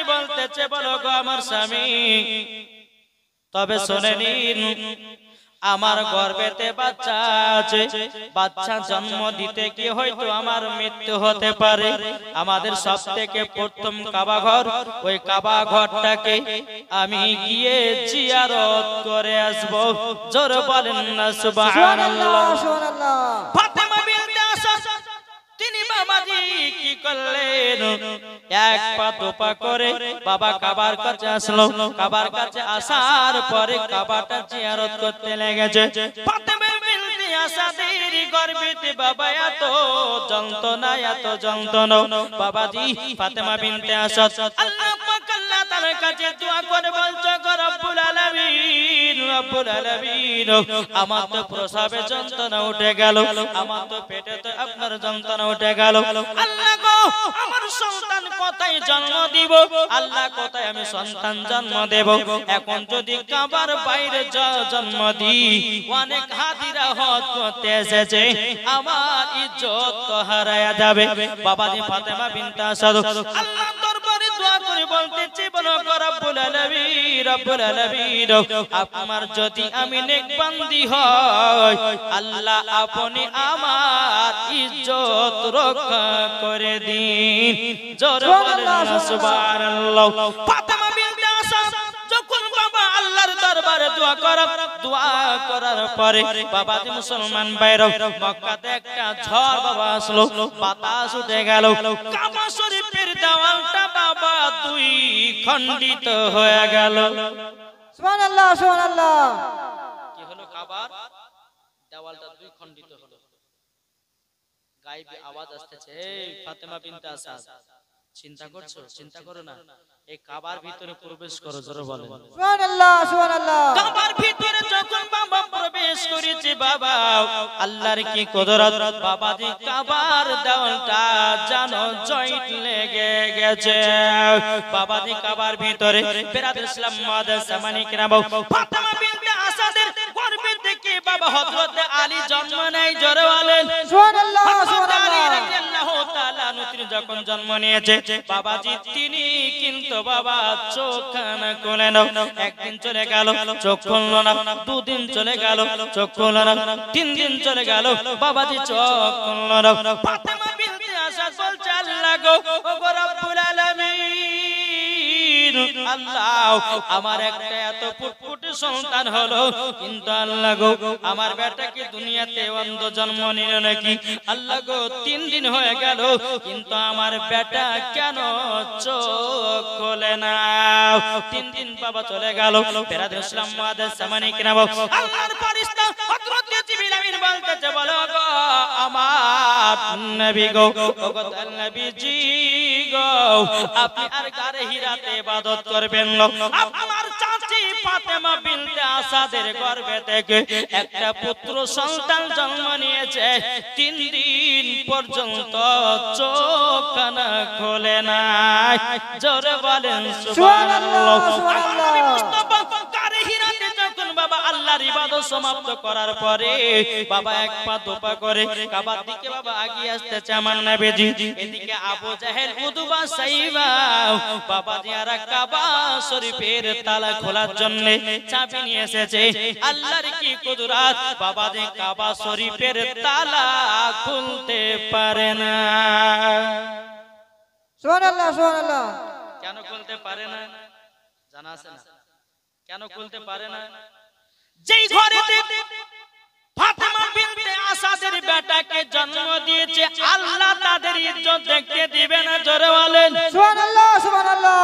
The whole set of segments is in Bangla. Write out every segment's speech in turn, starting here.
বলতেছে বলো গো আমার স্বামী তবে শুনে নিন আমার গর্ভেতে বাচ্চা আছে বাচ্চা জন্ম দিতে কি হয়তো আমার মৃত্যু হতে পারে আমাদের সবথেকে প্রথম কাবা ঘর ওই কাবা ঘরটাকে আমি গিয়ে জিয়ারত করে আসব জোরে বলেন না সুবহানাল্লাহ সুবহানাল্লাহ ফাতেমা বিনতে আসাদ তিনি বাবাজি কি করলেন এক পা দুপা করে বাবা কাবার কাছে আসলো কাবার কাছে আসার পরে কাবাটা জিয়ারত করতে লেগেছে ফাতেমা বিনতে আসাদের গর্ভেতে বাবা এত যন্ত্রণা বাবাজি ফাতেমা বিনতে আসাদ আল্লাহ পাক আল্লাহ তাআলার কাছে দোয়া করে বলছো গো রব্বুল আলামিন আমার তো প্রসবে যন্ত্রণা উঠে গেল আমার তো পেটে তো আপনার যন্ত্রণা উঠে গেল আল্লাহ গো আমার সন্তান কোথায় জন্ম দিব আল্লাহ কোথায় আমি সন্তান জন্ম দেব এখন যদি কাবার বাইরে জন্ম দিই অনেক হাজিরা হজ করতে এসেছে আমার ইজ্জত তো হারায়া যাবে বাবাজি ফাতেমা বিনতে আসাদ আল্লাহ দরবারে দোয়া করে বলতেছি বলো গো রব্বুল আলামিন আপনার যদি আমি নেক বান্দি হই আল্লাহ আপনি আমার ইজ্জত রক্ষা করে দিন জোরে বলেন সুবহানাল্লাহ ফাতেমা বিনতে আসাদ যখন বাবা আল্লাহর দরবারে দোয়া করার পরে বাবাজি মুসলমান ভাইরা মক্কাতে একটা ঝড় বাবা আসলো বাতাস উঠে গেল কাবা শরীফের দেওয়ালটা বাবা দুই খণ্ডিত হয়ে গেল সুবহানাল্লাহ সুবহানাল্লাহ কি হলো কাবার দেওয়ালটা দুই খণ্ডিত হলো গায়েবী আওয়াজ আসতেছে এই ফাতেমা বিনতে আসাদ চিন্তা করছো চিন্তা করো না এই কাবার ভিতরে প্রবেশ করো জোরে বলেন সুবহানাল্লাহ সুবহানাল্লাহ কাবার ভিতরে যখন বাবা প্রবেশ করেছে বাবা আল্লাহর কি কুদরত বাবাজি কাবার দেওয়ালটা জানো জয়েন্ট লেগে গেছে বাবাজি কাবার ভিতরে বেরাদর ইসলাম মাদার সামানি কিরাম ফাতেমা বিনতে আসাদের গর্ভে থেকে বাবা হযরত আলী জন্ম নেয় জোরে বলেন সুবহানাল্লাহ সুবহানাল্লাহ রাদিয়াল্লাহু তাআলা তিনি যখন জন্ম নিয়েছে বাবাজি তিনি কিন্তু বাবা চোখ না খুলে না একদিন চলে গেল চোখ খুললো না দুদিন চলে গেল চোখ খুললো না তিন দিন চলে গেল বাবাজি চোখ খুললো না ফাতেমা বিনতে আসাদ বলছে আল্লাহ গো ও রব্বুল আলামিন আল্লাহ আমার একটা এত ফুটফুটে সন্তান হলো কিন্তু আল্লাহ গো আমার বেটাকে দুনিয়াতে অন্ধ জন্ম নিল নাকি আল্লাহ গো 3 দিন হয়ে গেল কিন্তু আমার বেটা কেন চোখ খোলে না 3 দিন বাবা চলে গেল বেরাদর ইসলাম মাদার সামানি কিরাম আল্লাহর ফেরেশতা হযরত জিবরিল আমিন বলতেছে বলো গো আমার নবী গো ও গো নবীজি গো আপনি আর গারে হিরাতে ইবাদত করবেন না আমার চাচি ফাতেমা বিনতে আসাদের গর্ভে থেকে একটা পুত্র সন্তান জন্ম নিয়েছে 3 দিন পর্যন্ত চোখ কানা খোলে না জোরে বলেন সুবহানাল্লাহ সুবহানাল্লাহ নবী মুস্তাফা গারে হিরাতে যখন বাবা আল্লাহর ইবাদত সমাপ্ত করার পরে বাবা এক পা দুপা করে কাবার দিকে বাবা এগিয়ে আসতেছে আমার নবীজি এদিকে আবু জাহেল উতবা সাইবা বাবা যারা কাবা শরীফের তালা খোলার জন্য চাবি নিয়ে এসেছে আল্লাহর কি কুদরত বাবা যে কাবা শরীফের তালা খুলতে পারে না সুবহানাল্লাহ সুবহানাল্লাহ কেন খুলতে পারে না জানা আছে না কেন খুলতে পারে না যেই ঘরেতে ফাতেমা বিনতে আসাদের বেটাকে জন্ম দিয়েছে আল্লাহ তাদের ইজ্জত দেখতে দিবে না জোরে বলেন সুবহানাল্লাহ সুবহানাল্লাহ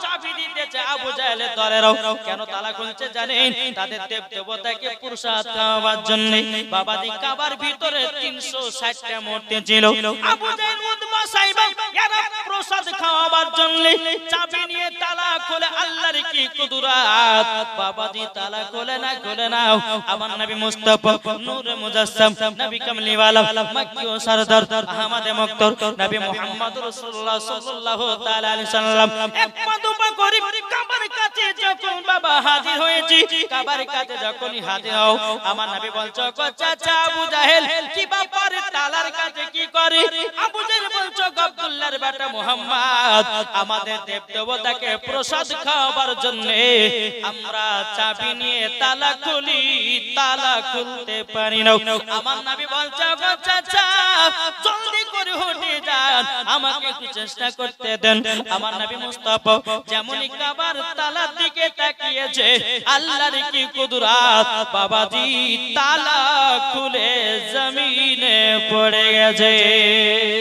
চাবি দিতেছে আবু জাহেলের দলেরাও কেন তালা খুলছে জানেন তাদের দেব দেবতাকে প্রসাদ খাওয়াবার জন্য বাবাজি কাবার ভিতরে 360টা মূর্তি ছিল আবু জাহেল উতবা সাইবা এরা প্রসাদ খাওয়াবার জন্য চাবি নিয়ে তালা খুলে আল্লাহর কি কুদরত বাবাজি তালা খুলে না আমার নবী মুস্তাফা নূরে মুজাসসাম নবী কামলিওয়ালা মক্কি ও সরদার আহমদে মুক্তর নবী মুহাম্মদ রাসূলুল্লাহ সাল্লাল্লাহু তাআলা আলাইহি সাল্লাম এক পা দুপা করে কাবার কাছে যখন বাবা বাবা হাজির হয়েছি কাবার কাছে যখনই হাজির হও আমার নবী বলছো গো চাচা আবু জাহেল কি ব্যাপার তালার কাছে কি করে আবু জাহেল বলছো আব্দুল্লাহর বেটা মুহাম্মদ আমাদের দেব দেবতাকে প্রসাদ খাওয়াবার জন্য আমরা চাবি নিয়ে তালা খুলি তালা খুলতে পারি না আমার নবী বলছো গো চাচা জলদি করে উঠে যান আমাকে একটু চেষ্টা করতে দেন আমার নবী মুস্তাফা যেমনই কাবার তালার দিকে তাকিয়েছে আল্লাহর কি কুদরত বাবাজি তালা খুলে জমিনে পড়ে গেছে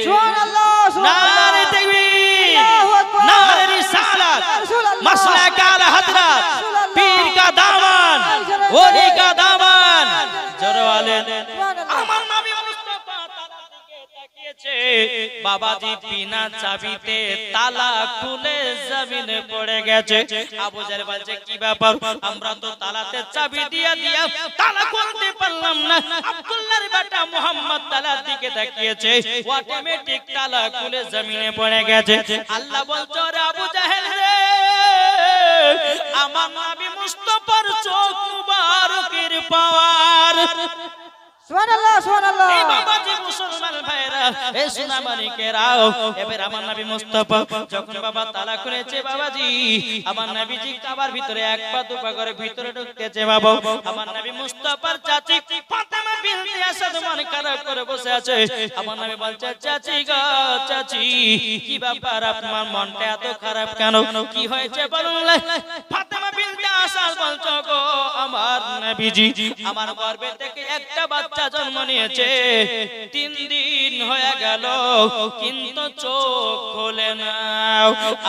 সুবহানাল্লাহ নারে তাকবীর নারে রিসালাত মাসলাক আলা হযরত পীর কা দামান ওলি কা দামান জোরে বলেন আমার নবী মুস্তাফা তালার দিকে তাকিয়েছে বাবাজি বিনা চাবিতে তালা খুলে জমিনে পড়ে গেছে আবু জাহেল বলছে কি ব্যাপার আমরা তো তালাতে চাবি দিয়া দিয়া তালা খুলতে পারলাম না আব্দুল্লাহর বেটা মুহাম্মদ তালার দিকে তাকিয়েছে অটোমেটিক তালা খুলে জমিনে পড়ে গেছে আল্লাহ বলছে রে আবু জাহেল রে আমার নবী মুস্তাফার চোখ মুবারকের পাওয়ার সুবহানাল্লাহ সুবহানাল্লাহ এই বাবাজি মুসলমান ভাইরা এই সোনামানিকেরাও এবার আমার নবী মুস্তাফা যখন বাবা তালা খুলেছে বাবাজি আমার নবীজি কাবার ভিতরে এক পা দু পা করে ভিতরে ঢুকতেছে বাবা আমার নবী মুস্তাফার চাচি ফাতেমা বিনতে আসাদ মন খারাপ করে বসে আছে আমার নবী বলছে চাচি গো চাচি কি ব্যাপার আপনার মনটা এত খারাপ কেন কি হয়েছে বলুন ফাতেমা বিনতে আসাদ বলছো গো আমার নবীজি আমার গর্ভে থেকে একটা বাচ্চা জন্ম নিয়েছে 3 দিন হয়ে গেল কিন্তু চোখ খোলে না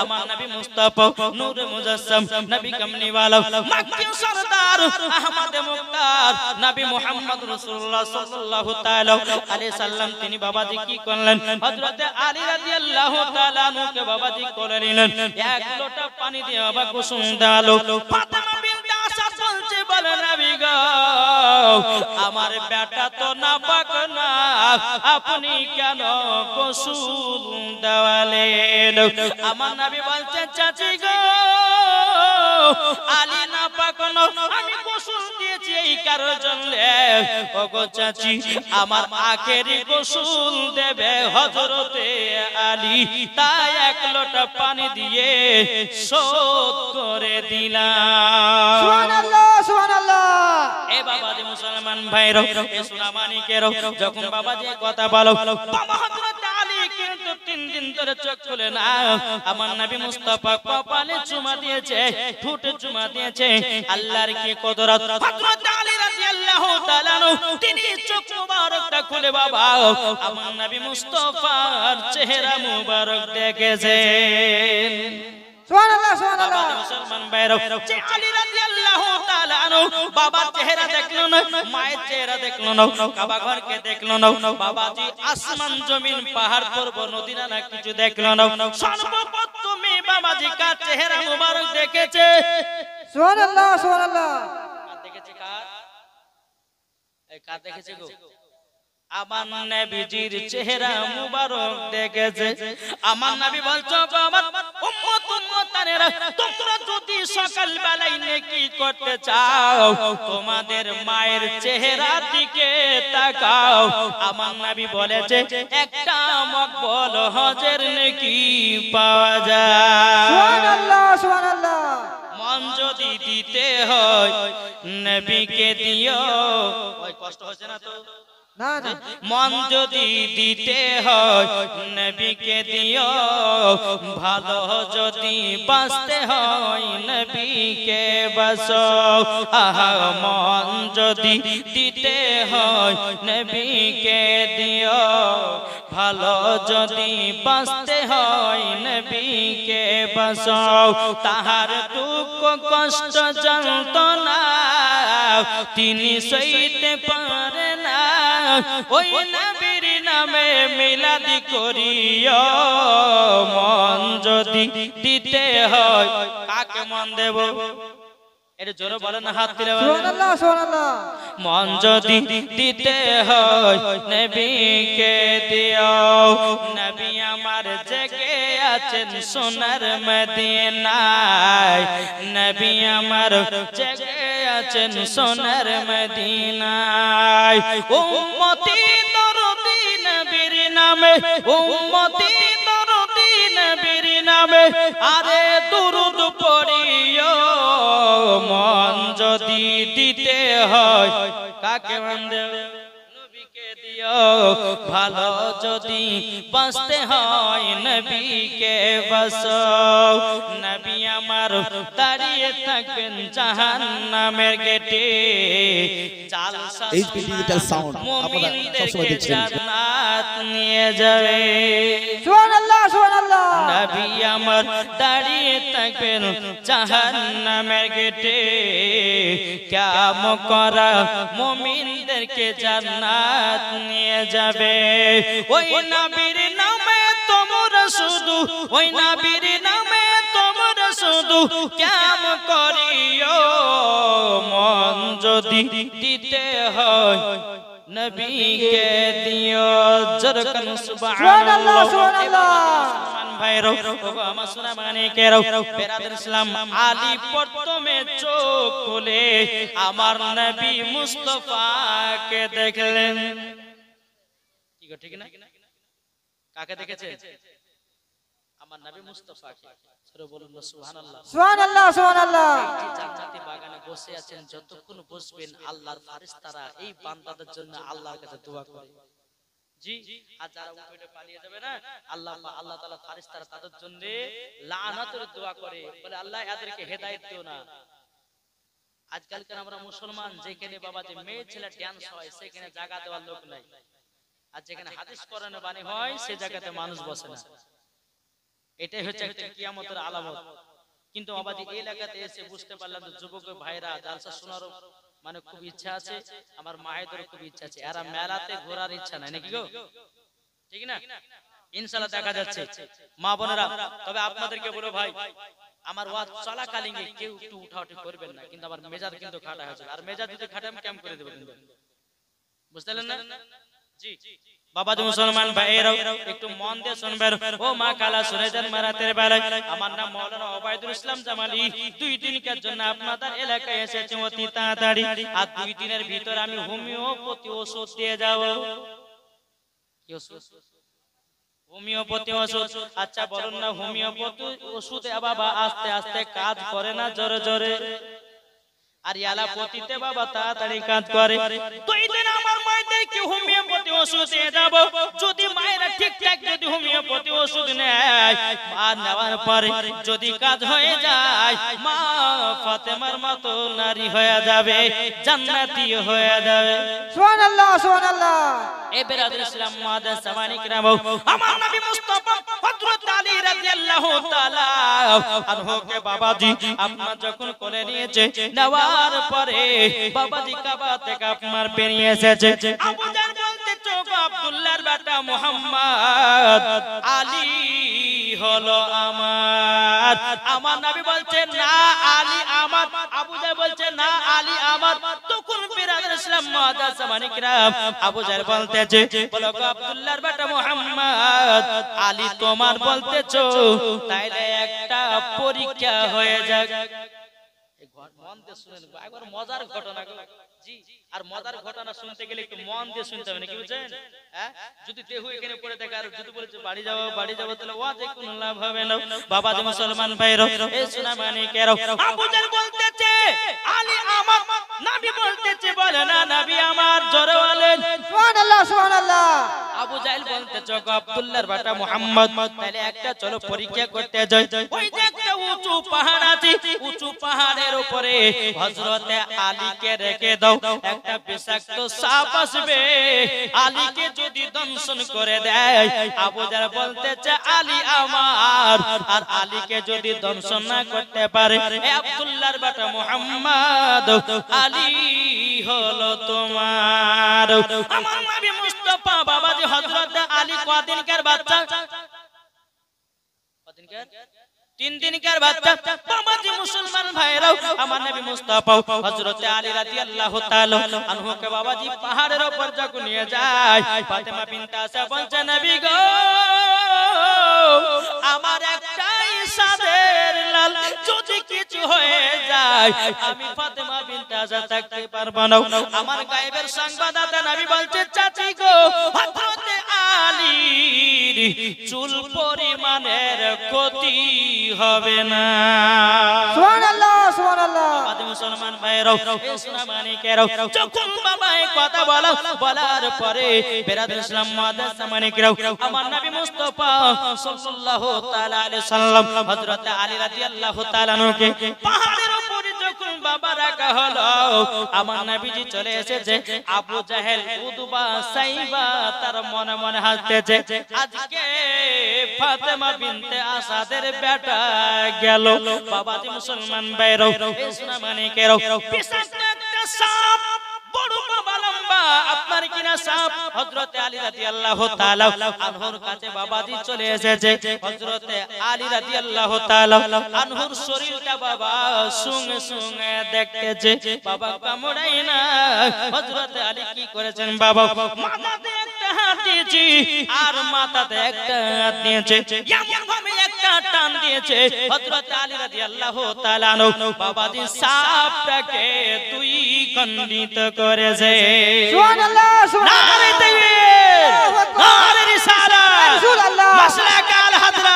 আমার নবী মুস্তাফা নূরে মুজাসসাম নবী কামলিওয়ালা মক্কি সরদার আহমদ মুক্তার নবী মুহাম্মদ রাসূলুল্লাহ সাল্লাল্লাহু তাআলা আলাইহি সাল্লাম তিনি বাবাজি কি করলেন হযরতে আলী রাদিয়াল্লাহু তাআলা নুকে বাবাজি কোলে নিলেন এক লোটা পানি দিয়ে বাবা কুসুম দাও ফাতেমা বিনতে আসাদ বলছে বলে নবী গো আমার বেটা তো নাপাক না আপনি কেন গোসল দেওয়ালেন আমার নবী বলছে চাচি গো আলী নাপাক না আমি গোসল দিয়েছি এই কারোর জন্য ওগো চাচি আমার আখেরি গোসল দেবে হযরতে আলী তাই এক লোটা পানি দিয়ে শোধ করে দিলাম সুবহানাল্লাহ সুবহানাল্লাহ এ বাবাজি মুসলমান ভাইরা এ সোনামানিকেরও যখন বাবাজি কথা বলো বাবা হযরত আলী কিন্তু 3 দিন ধরে চোখ খুলে না আমার নবী মুস্তাফা কপালে চুমা দিয়েছে ঠোঁটে চুমা দিয়েছে আল্লাহর কি কুদরত হযরত আলী রাদিয়াল্লাহু তাআলা তিনি চোখ মুবারকটা খুলে বাবা আমার নবী মুস্তাফার চেহারা মুবারক দেখেছেন সুবহানাল্লাহ সুবহানাল্লাহ মুসলমান ভাইরা যে আলী রাদিয়াল্লাহু তাআলা আনহু বাবার চেহারা দেখলো না মায়ের চেহারা দেখলো না কাবা ঘরকে দেখলো না বাবাজি আসমান জমিন পাহাড় পর্বত নদী নালা কিছু দেখলো না সর্বপ্রথমে বাবাজি কার চেহারা মুবারক দেখেছে সুবহানাল্লাহ সুবহানাল্লাহ কার দেখেছে কার এই কার দেখেছে গো আমার নবীজির চেহারা মুবারক দেখেছে আমার নবী বলছো আমার উম্মত উম্মতানেরা তোমরা যদি সকাল বেলায় নেকি করতে চাও তোমাদের মায়ের চেহারার দিকে তাকাও আমার নবী বলেছে একটা মকবুল হজের নেকি পাওয়া যায় সুবহানাল্লাহ সুবহানাল্লাহ মন যদি দিতে হয় নবীকে দিও ওই কষ্ট হচ্ছে না তো না না মন যদি দিতে হয় নবীকে দিও ভালো যদি বাঁচতে হয় নবীকে বাসো আহা মন যদি দিতে হয় নবীকে দিও ভালো যদি বাঁচতে হয় নবীকে বাসো তাহার দুঃখ কষ্ট যন্ত্রণা তিনি সইতে পারে না ওই নবীর নামে মিলাদি করিও মন যদি দিতে হয় কাকে মন দেব এটা জোরে বলেন না, হাত তুলে বলেন। সুবহানাল্লাহ সুবহানাল্লাহ। মন যদি দিতে হয় নবীকে দিও, নবী আমার জেগে আছেন সোনার মদিনায়, নবী আমার জেগে আছেন সোনার মদিনায়। উম্মতি দরদি নবীর নামে, উম্মতি দরদি নবীর নামে আরে দুরূদ পড়িও। মন যদি দিতে হয় কাকে বান্দে নবীকে দিও, ভালো যদি বাঁচতে হয় নবীকে বাসো। নবী আমার দাঁড়িয়ে থাকবেন জাহান্নামের গেটে, HP ডিজিটাল সাউন্ড আপনারা সবসময় মুমিনদেরকে দেখছেন। জান্নাত নিয়ে যাবে। সুবহানাল্লাহ সুবহানাল্লাহ। নবী আমার দাঁড়িয়ে থাকবেন জাহান্নামের গেটে, কিয়ামত করা মুমিনদেরকে জান্নাত নিয়ে যাবে। ওই নবীর নামে তোমরা শুধু, ওই নবীর নামে তোমরা শুধু কিয়ামত করিও। মন যদি দিতে হয় নবীকে দিও, জরকান সুবহানাল্লাহ সুবহানাল্লাহ। ভাইরো আমার সোনা মানিকেরও বেরাদর ইসলাম, আলী প্রথমে চোখ খুলে আমার নবী মুস্তাফাকে দেখলেন। কি গো ঠিক না? কাকে দেখেছে? আমার নবী মুস্তাফাকে। সরে বলুন সুবহানাল্লাহ। সুবহানাল্লাহ সুবহানাল্লাহ। এই জান্নাতি বাগানে বসে আছেন, যতক্ষণ বসবেন আল্লাহর ফেরেশতারা এই বান্দাদের জন্য আল্লাহর কাছে দোয়া করে। জি, আর যারা উঠে পালিয়ে যাবে না, আল্লাহ তাআলা ফেরেশতারা তাদের জন্য লানাতের দোয়া করে, বলে আল্লাহ এদেরকে হেদায়েত দিও না। আজকালকার আমরা মুসলমান, যেখানে বাবা যে মেয়ে ছেলে ডান্স হয় সেখানে জায়গা দেওয়ার লোক নাই, আর যেখানে হাদিস কোরআনের বাণী হয় সে জায়গাতে মানুষ বসে না। এটাই হচ্ছে একটা কিয়ামতের আলামত। কিন্তু বাবাজি এই এলাকাতে এসে বুঝতে পারলাম যে যুবক ভাইরা জালসা শোনারও মানে খুব ইচ্ছা আছে, আমার মায়েদেরও খুব ইচ্ছা আছে, এরা মেলাতে ঘোরার ইচ্ছা নাই নাকি গো? ঠিক না? ইনশাআল্লাহ দেখা যাচ্ছে মা বোনেরা। তবে আপনাদেরকে বলো ভাই, আমার ওয়াজ চলাকালীন কেউ একটু উঠাউঠি করবেন না, কিন্তু আমার মেজাজ কিন্তু খাটা হয়েছে, আর মেজাজ যদি খাটে আমি ক্যাম্প করে দেবো কিন্তু, বুঝতে পারলেন না? জি বাবাজি মুসলমান ভাইয়েরাও একটু মন দিয়ে শুনবেন। ও মা কালা শুনে যান মারাতের বেলায়। আমার নাম মাওলানা ওবায়দুল ইসলাম জামালি। 2 দিনের জন্য আপনাদের এলাকায় এসেছি অতি তাড়াতাড়ি, আর 2 দিনের ভিতর আমি হোমিওপ্যাথি ওষুধ দিয়ে যাব। কি ওষুধ? হোমিওপ্যাথি ওষুধ। আচ্ছা বলুন না, হোমিওপ্যাথি ওষুধে বাবা আস্তে আস্তে কাজ করে না জোরে জোরে, আর অ্যালোপ্যাথিতে বাবা তাড়াতাড়ি কাজ করে। 2 দিন আমার মায়েদেরকে হোমিওপ্যাথি ওষুধ দিয়ে যাব। যদি মায়েরা ঠিকঠাক যদি হোমিওপ্যাথি ওষুধ নেয়, আর নেওয়ার পরে যদি কাজ হয়ে যায়, মা ফাতেমার মতো নারী হয়ে যাবে, জান্নাতি হয়ে যাবে। সুবহানাল্লাহ সুবহানাল্লাহ। এ বেরাদর ইসলাম মুআদ্দাস সামানিক রামও, আমার নবী মুস্তাফা হযরত আলী রাদিয়াল্লাহু তাআলা আনহুকে বাবাজি আপনার যখন কোলে নিয়েছে, নেওয়ার পরে বাবাজি কাবা থেকে আপনার বেরিয়ে এসেছে। আবু জাহল বলতে চোখ আব্দুল্লাহর বেটা মুহাম্মদ, আলী হলো আমার। আমার নবী বলছে না আলী আমার, আবু জাহল বলছে না আলী আমার। তখন বেরাদর ইসলাম মুআদ্দাস সামানিক রাম, আবু জাহল বলতেছে, বলো গো আব্দুল্লাহর বেটা মুহাম্মদ, আলী তোমার বলতেছো, তাইলে একটা পরীক্ষা হয়ে যাক। মন দিয়ে শুনেন, একবার মজার ঘটনা গো। জি, আর মজার ঘটনা শুনতে গেলে একটু মন দিয়ে শুনতে হবে, নাকি বুঝছেন? হ্যাঁ, যদি দেহ এখানে পড়ে থাকে আর যদি বলেছে বাড়ি যাবো তাহলে ওয়াজে কোনো লাভ হবে না। বাবাজি মুসলমান ভাইরা, এই সোনা মানিকেরা, আবু জাহল বলতেছে আলী আমার, নবী বলতেছে বলে না নবী আমার, জোরে বলেন সুবহানাল্লাহ সুবহানাল্লাহ। আবু জাহল বলতেছে গো আব্দুল্লাহর বেটা মুহাম্মদ, তাহলে একটা চলো পরীক্ষা করতে যাই। ওই যে একটা উঁচু পাহাড় আছে, উঁচু পাহাড়ের উপরে হযরতে আলীকে রেখে দাও, একটা বিষাক্ত সাপ আসবে, আলীকে যদি দংশন করে দেয়। আবু জাহল বলতেছে আলী আমার, আর আলীকে যদি দংশন না করতে পারে, এ আব্দুল্লাহর বেটা মুহাম্মদ, আলী হলো তোমার। আমার নবী মুস্তাফা বাবাজি হযরত আলী কদিনকার বাচ্চা? কদিনকার? তিন দিনকার বাচ্চা বাবাজি মুসলমান ভাইরাও আমার নবী মুস্তাফা হযরত আলী রাদিয়াল্লাহু তাআলা আনহুকে বাবাজি পাহাড়ের উপর যখন নিয়ে যায় ফাতেমা বিনতে আসা বলছে নবী গো আমার একটাই সাদের লাল যদি কিছু হয়ে যায় আমি ফাতেমা বিনতে আসা থাকতে পারবো না আমার গায়েবের সংবাদদাতা নবী বলছে চাচি গো হযরত আলীর চুল পরিমাণের ক্ষতি হবে না সুবহানাল্লাহ সুবহানাল্লাহ আমাদের মুসলমান ভাইরাও ইসলাম মানিকেরাও যখন বাবা এই কথা বলার পরে বেরাদুল ইসলাম মুআদ্দাস মানিকেরাও আমার নবী মুস্তাফা সাল্লাল্লাহু তাআলা আলাইহি সাল্লাম হযরত আলী রাদিয়াল্লাহু তাআলা আনহুকে পাহাড়ের উপরে যখন বাবা রাখা হলো আমার নবীজি চলে এসেছে আবু জাহেল উতবা সাইবা তার মনে মনে হাসতেছে আজকে ফাতেমা বিনতে আসাদের বেটা গেল বাবাজি মুসলমান ভাইরাও ইসলাম মানিকেরাও পিছনে একটা সাপ বড় বাবা লম্বা আপনার কিনা সাপ হযরত আলী রাদিয়াল্লাহু তাআলা আনহুর কাছে বাবাজি চলে এসেছে হযরত আলী রাদিয়াল্লাহু তাআলা আনহুর শরীরটা বাবা সঙ্গে সঙ্গে দেখতেছে বাবা কামড়াই না হযরত আলী কি করেছেন বাবা মাথাতে একটা হাত দিয়েছি আর মাথাতে একটা হাত দিয়েছে এমন ভাবে একটা টান দিয়েছে হযরত আলী রাদিয়াল্লাহু তাআলা আনহু বাবাজি সাপটাকে দুই খণ্ডিত করেছে সুবহানাল্লাহ সুবহানাল্লাহ নারে তাকবীর নারে রিসালাত রাসূলুল্লাহ মাসলাক আল হযরত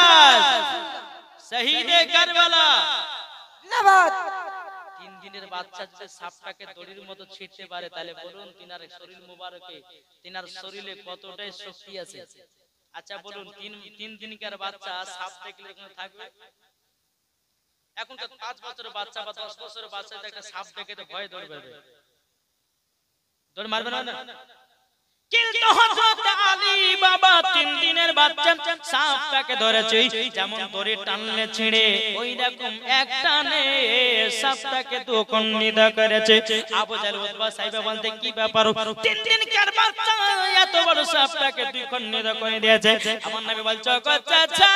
শহীদে কারবালা জিন্দাবাদ তিন দিনের বাচ্চা যদি সাপটাকে দড়ির মতো ছিঁড়তে পারে তাহলে বলুন তিনার শরীর মুবারকে তিনার শরীরে কতটাই শক্তি আছে আচ্ছা বলুন তিন দিনকার বাচ্চা সাপ দেখলে এরকম থাকবে এখন তো 5 বছরের বাচ্চা বা 10 বছরের বাচ্চা একটা সাপ দেখে তো ভয় ধরে বেরবে দৌড় মারবে না কিন্তু হযরত আলী বাবা তিন দিনের বাচ্চা সাপটাকে ধরেছে যেমন দড়ি টানলে ছিঁড়ে ওই রকম এক টানে সাপটাকে দুখণ্ডিত করেছে আবু জাহেল উতবা সাইবা বলতে কি ব্যাপার তিন দিনকার বাচ্চা এত বড় সাপটাকে দুখণ্ডিত করে দিয়েছে আমার নবী বলছে চাচা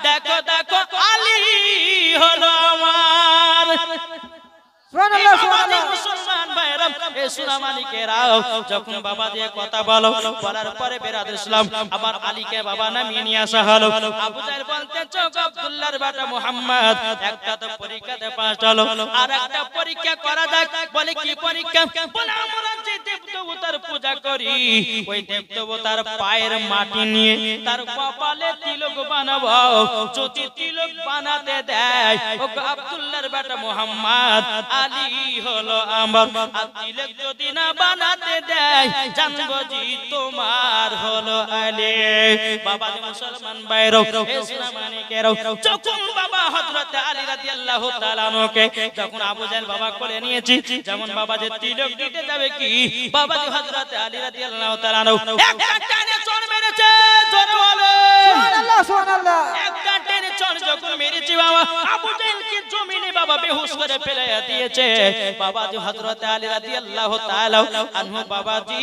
দেখো দেখো আলী হলো আমার সুবহানাল্লাহ সুবহানাল্লাহ মুসলমান ভাইরা এ সুনা মালিকেরাও যখন বাবা দিয়ে কথা বলার পরে বেরাদুল ইসলাম আবার আলীকে বাবা নামিয়ে নিয়ে আসা হলো আবু জাহেল বলতে চোখ আব্দুল্লাহর বেটা মুহাম্মদ একটা তো পরীক্ষাতে পাস হলো আর একটা পরীক্ষা করা যাক বলে কি পরীক্ষা বলে আমরা যে দেবদেবতার পূজা করি ওই দেবদেবতার পায়ের মাটি নিয়ে তার কপালে তিলক বানাবো যদি তিলক বানাতে দেয় ও আব্দুল্লাহর বেটা মুহাম্মদ আলী হলো আমার আর তিলক যদি না বানাতে দেয় জানবো জি তোমার হলো আলী বাবা মুসলমান ভাইরা ইসলাম মানিকেরাও যখন বাবা হযরত আলী রাদিয়াল্লাহু তাআলা আনহুকে যখন আবু জাহেল বাবা কোলে নিয়েছি যেমন বাবা যে তিলক দিতে যাবে কি বাবা হযরত আলী রাদিয়াল্লাহু তাআলা আনহু একটা টানে চড় মেরেছে জোরে বলে সুবহানাল্লাহ সুবহানাল্লাহ একটা টেনে চড় যখন মেরেছি বাবা আবু জাহেলকে জমিনে বাবা বেহুশ করে ফেলে দিয়েছে বাবাজি হযরত আলী রাদিয়াল্লাহু তাআলা আনহু বাবাজি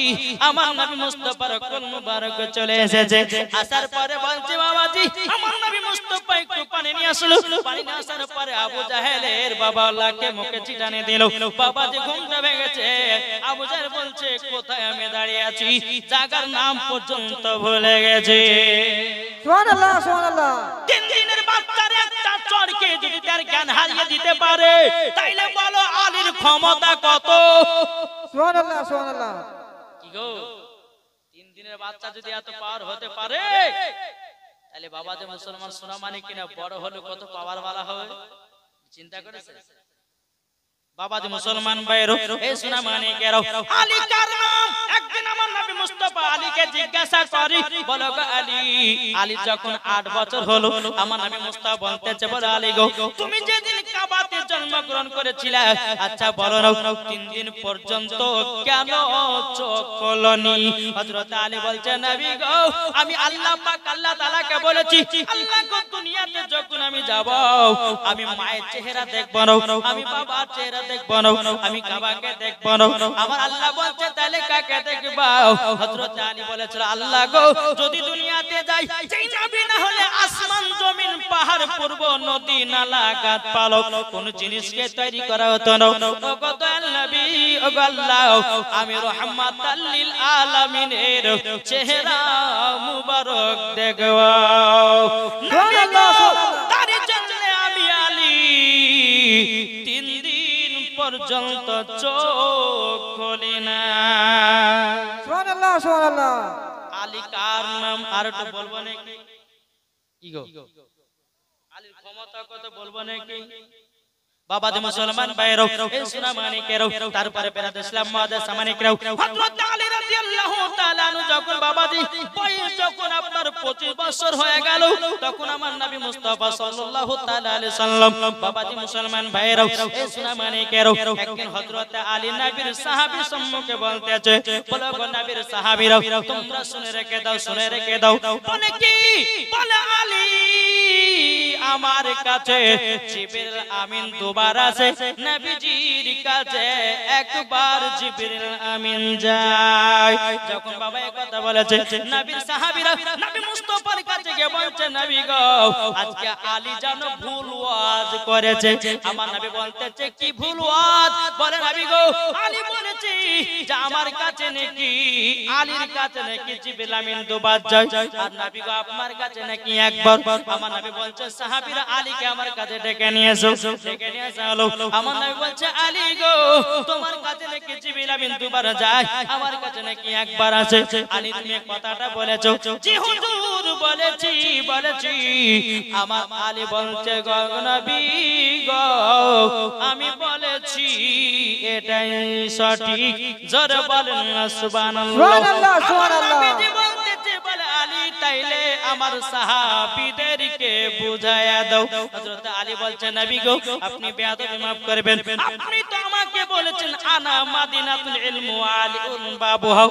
আমার নবী মুস্তাফার কোল মুবারক চলে এসেছে আসার পরে বলছে বাবাজি আমার নবী মুস্তাফা একটু পানি নিয়ে আসলো পানি নিয়ে আসার পরে আবু জাহেলের বাবা আল্লাহকে মুখে ছিটানে দিল বাবাজি ঘুমটা ভেঙেছে আবু জাহেল বলছে কোথায় আমি দাঁড়িয়ে আছি জায়গার নাম পর্যন্ত ভুলে গেছে সুবহানাল্লাহ সুবহানাল্লাহ তিন দিনের বাচ্চার একটা চড়কে যদি তার জ্ঞান হারিয়ে দিতে পারে তাইলে বলো আলীর ক্ষমতা কত সুবহানাল্লাহ সুবহানাল্লাহ কি গো তিন দিনের বাচ্চা যদি এত পাওয়ার হতে পারে তাহলে বাবা যে মুসলমান সোনা মানে কিনা বড় হলে কত পাওয়ার वाला হবে চিন্তা করেছে বাবা যে মুসলমান ভাইরো এই সোনা মানে কেরাও আলী কার নাম একদিন আমার নবী মুস্তাফা আলীকে জিজ্ঞাসা করি বলো গো আলী আলী যখন 8 বছর হলো আমার নবী মুস্তাফা বলতেছে বলো আলী গো তুমি যেদিন কাবাতে জন্মগ্রহণ করেছিলে আচ্ছা বলো না 3 দিন পর্যন্ত কেন চোখ খোলনি হযরত আলী বলছে নবী গো আমি আল্লাহ পাক আল্লাহ তাআলাকে বলেছি আল্লাহ গো দুনিয়াতে যখন আমি যাব আমি মায়ের চেহারা দেখব না আমি বাবার চেহারা দেখব না আমি কাবাকে দেখব না আমার আল্লাহ বলছে তাহলে কাকে দেখবা হযরত আলী বলেছিল আল্লাহ গো যদি দুনিয়াতে যাই যেই নবী না হলে আসমান জমিন পাহাড় পাহাড় পূর্ব নদী নালা গাছ পালক কোন জিনিসকে তৈরি করা হতো না। ওগো দয়াল নবী ওগো আল্লাহ আমি রাহমাতাল লিল আলামিনের চেহারা মুবারক দেখবো। নবী গো তার জন্য আমি আলী 3 দিন পর্যন্ত চোখ খুলি না। সুবহানাল্লাহ সুবহানাল্লাহ। আলী কার নাম আর একটু বলবো নাকি? কি গো আলীর ক্ষমতা কত বলবো নাকি? বাবা দে মুসলমান ভাইরাও এই সোনা মানিকেরাও তারপরে বেরাদ ইসলাম মাদার সামানিকরাও হযরত আলী রাদিয়াল্লাহু তাআলা আনহু যখন বাবাজি বয়স যখন আপনার 25 বছর হয়ে গেল তখন আমার নবী মুস্তাফা সাল্লাল্লাহু তাআলা আলাইহি সাল্লাম বাবাজি মুসলমান ভাইরাও এই সোনা মানিকেরাও একদিন হযরত আলী নবীর সাহাবী সম্মুখে বলতেছে বলো গো নবীর সাহাবীরাও তোমরা শুনে রেখে দাও বলে কি বলে আলী আমার কাছে জিবরিল আমিন দুবার আছে নবীজির কাছে একবার জিবরিল আমিন যায়। যখন বাবা এই কথা বলেছে নবীর সাহাবীরা নবী মুস্তাফার কাছে গিয়ে বলছে নবী গো আজকে আলী যেন ভুল ওয়াজ করেছে। আমার নবী বলতেছে কি ভুল ওয়াজ? বলে নবী গো আলী বলেছে যে আমার কাছে নাকি আলীর কাছে নাকি জিবরিল আমিন দুবার যায় আর নবী গো আপনার কাছে নাকি একবার। আমার নবী বলছে সাহাবীরা আলীকে আমার কাছে ডেকে নিয়ে এসো। আমার নবী বলছে আলী গো তোমার কাছে নাকি জিবরিল আমিন দুবার যায় আমার কাছে নাকি একবার আছে। আলী তুমি কথাটা বলেছো? জি হুজুর বলেছি। আমার আলী বলছে গো নবী গো আমি বলেছি এটাই সঠিক। জোরে বলেন না সুবহানাল্লাহ সুবহানাল্লাহ। বলে আলী তাইলে আমার সাহাবীদেরকে বুঝায়া দাও। হযরত আলী বলছে নবী গো আপনি বেয়াদবি maaf করবেন, আপনি তো আমাকে বলেছেন আনা মাদিনাতুল ইলম ওয়া আলিউন বাবুহা।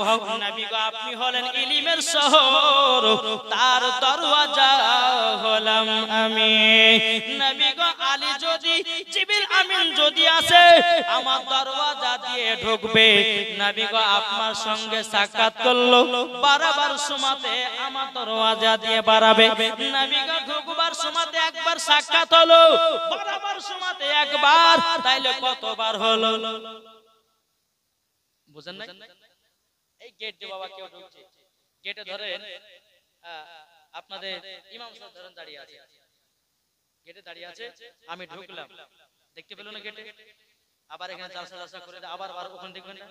নবী গো আপনি হলেন ইলমের শহর তার দরওয়াজা হলাম আমি। নবী গো আলী যদি জিবরিল আমিন যদি আসে আমার দরওয়াজা দিয়ে ঢুকবে। নবী গো আপনার সঙ্গে সাক্ষাৎ করলো বারবার সময়তে আমার দরওয়াজা দিয়ে বাড়াবে। নবী গো ঢুকবার সময়তে একবার সাক্ষাৎ হলো বারবার সময়তে একবার, তাইলে কতবার হলো? বুঝেন না? এই গেট দিয়ে বাবা কেউ ঢুকছে, গেটে ধরেন আপনাদের ইমাম সাহেব ধরেন দাঁড়িয়ে আছে, গেটে দাঁড়িয়ে আছে, আমি ঢুকলাম, দেখতে পেল না গেটে, আবার এখানে জালসা করে আবার ওখানে দেখবেন না।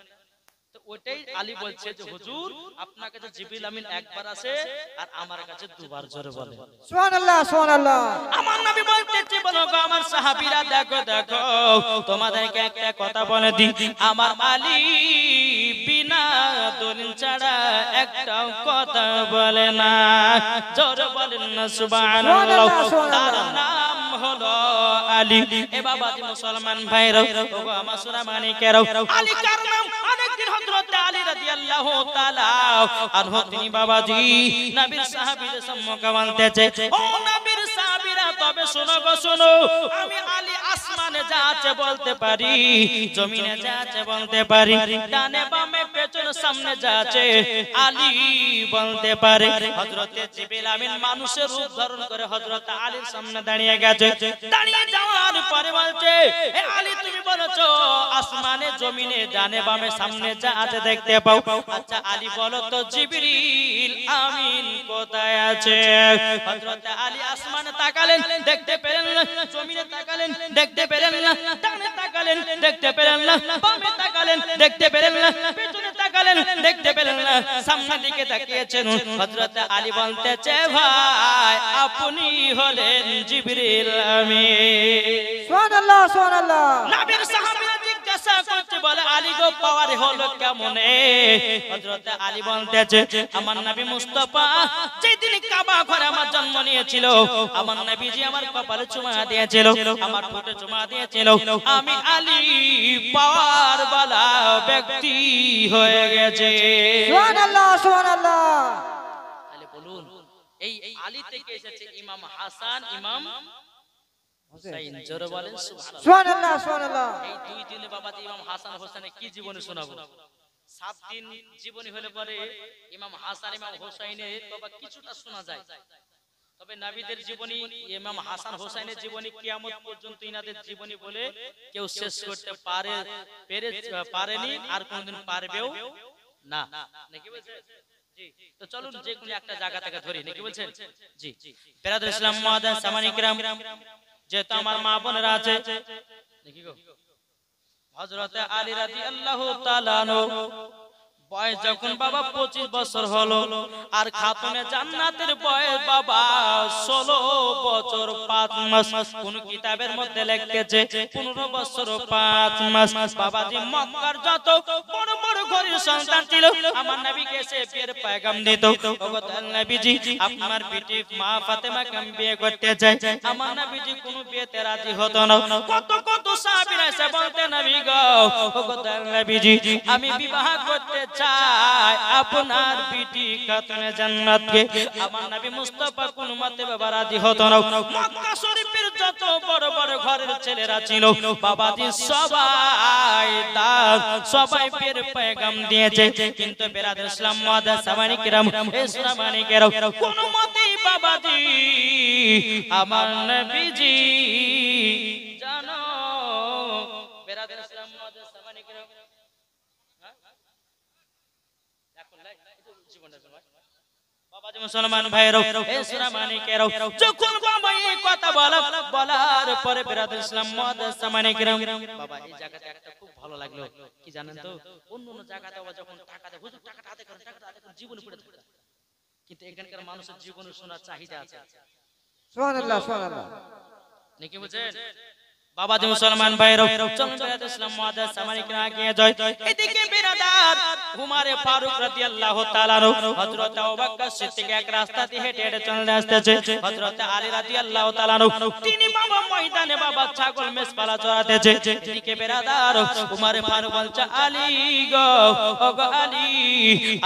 তো ওইটাই আলী বলছে যে হুজুর আপনার কাছে জিবরিল আমিন একবার আছে আর আমার কাছে দুবার। জোরে বলে সুবহানাল্লাহ সুবহানাল্লাহ। আমার নবী বলতেছে বলো গো আমার সাহাবীরা দেখো তোমাদেরকে একটা কথা বলে দিই, আমার আলী বিনা দলিল ছাড়া একটা কথা বলে না। জোরে বলেন না সুবহানাল্লাহ। তার নাম হলো আলী। এ বাবাজি মুসলমান ভাইরা ওগো আমার সোনা মানিকেরাও আলী কার নাম? অনেকদিন হযরত আলী রাদিয়াল্লাহু তাআলা আনহু তিনি বাবাজি নবীর সাহাবীদের সম্মুখে বলতেছে ও নবীর সাহাবীরা তবে শোনো গো শোনো, আমি আলী আসমানে যা আছে বলতে পারি, জমিনে যা আছে বলতে পারি, ডানে বামে পেছনে সামনে যা আছে আলী বলতে পারে। হযরত জিবরিল আমিন মানুষের রূপ ধারণ করে হযরত আলীর সামনে দাঁড়িয়ে গেছে। দাঁড়িয়ে যাওয়ার পরে বলছে হে আলী তুমি বলেছো আসমানে জমিনে ডানে বামে সামনে যা আছে দেখতে পাও। আচ্ছা আলী বলো তো জিবরিল আমিন কোথায় আছে? হযরত আলী আসমানে তাকালেন দেখতে পেলেন না, জমিনে তাকালেন দেখতে পেলেন না, ডানে তাকালেন দেখতে পেলেন না, বামে তাকালেন দেখতে পেলেন না, পেছনে তাকালেন দেখতে পেলেন না, সামনের দিকে তাকিয়েছেন। হযরত আলী বলতেছে ভাই আপনি হলেন জিবরিল আমিন। সুবহানাল্লাহ সুবহানাল্লাহ। নবীর সাহাবীরা জিজ্ঞাসা করতে বলে আলী গো পাওয়ার হলো কেমনে? হযরত আলী বলতেছে আমার নবী মুস্তাফা যেদিন কাবা ঘরে আমার জন্ম নিয়েছিল আমার নবীজি আমার কপালে চুমা দিয়েছিল, আমার ঠোঁটে চুমা দিয়েছিল, আমি আলী পাওয়ার বালা ব্যক্তি হয়ে গেছে। সুবহানাল্লাহ সুবহানাল্লাহ। তাহলে বলুন এই আলী থেকে এসেছে ইমাম হাসান ইমাম হুসাইন। জোরে বলেন সুবহানাল্লাহ সুবহানাল্লাহ সুবহানাল্লাহ। এই দুই দিনে বাবাজি ইমাম হাসান হোসেনের কি জীবনী শোনাবো? 7 দিন জীবনী হলে পরে ইমাম হাসান ইমাম হোসাইনের তবে কিছুটা শোনা যায়, তবে তবে নবীদের জীবনী ইমাম হাসান হোসেনের জীবনী কিয়ামত পর্যন্ত ইনাদের জীবনী বলে কেউ শেষ করতে পারেনি আর কোনদিন পারবেও না নাকি বলছেন জি তো চলুন যে কোনো একটা জায়গা থেকে ধরি নাকি বলছেন জি বিরাদর ইসলাম মুআদ্দাস সামানি কিরাম যেহেতু আমার মা বোনেরা আছে নাকি গো হযরত আলী রাদিয়াল্লাহু তাআলা আনহু বয়স যখন বাবা 25 বছর হলো আর খাতুনে জান্নাতের বয়স বাবা 16 বছর 5 মাস কোন কিতাবের মধ্যে লিখেছে 15 বছর 5 মাস বাবাজি মক্কার যত বড় বড় ঘরের সন্তান ছিল আমার নবীকে এসে বিয়ের পয়গাম দিত ওগো নবীজি আপনার বিটি মা ফাতেমাকে আমি বিয়ে করতে চাই আমার নবীজি কোনো বিয়েতে রাজি হতো না কত কত সাহাবীরা এসে বলতে নবী গো ওগো নবীজি আমি বিবাহ করতে চাই আপনার বিটি খাতুনে জান্নাতকে আমার নবী মুস্তাফা কোন মতে বাবা রাজি হতো না মক্কা শরীফের যত বড় বড় ঘরের ছেলেরা ছিল বাবাজি সবাই বিয়ের পয়গাম দিয়েছে কিন্তু বিরাদর ইসলাম মুআদ্দাস সামানি কিরাম ইসলামানি কিরাম কোন মতেই বাবাজি আমার নবীজি জানো বিরাদর ইসলাম মুআদ্দাস সামানি কিরাম বাবাজি মুসলমান ভাইরা ইসলামানি কিরাম যখন বাবা এই কথা বলার পরে বিরাদর ইসলাম মুআদ্দাস সামানি কিরাম বাবা এই জায়গাটা একটা খুব ভালো লাগলো কি জানেন তো অন্য জায়গাতে বাবা যখন টাকা দেয় হুজুর টাকাটা আদায় করেন জীবন পড়ে থাকে কিন্তু এখানকার মানুষের জীবনে শোনার চাহিদা আছে সুবহানাল্লাহ সুবহানাল্লাহ নাকি বুঝেন বাবাজি মুসলমান ভাইরা চলুন বিরাদর ইসলাম মুআদ্দাস সামানি কিরাম আগে যায় এদিকে বিরাদার উমর ফারুক রাদিয়াল্লাহু তাআলা হযরত আবু বকর সিদ্দিক এক রাস্তা দিয়ে হেঁটে হেঁটে চলে আসতেছে হযরত আলী রাদিয়াল্লাহু তাআলা তিনি বাবা ময়দানে বাবা ছাগল মেষপালা চড়াতেছে এদিকে বিরাদার উমর ফারুক বলছে আলী গো ওগো আলী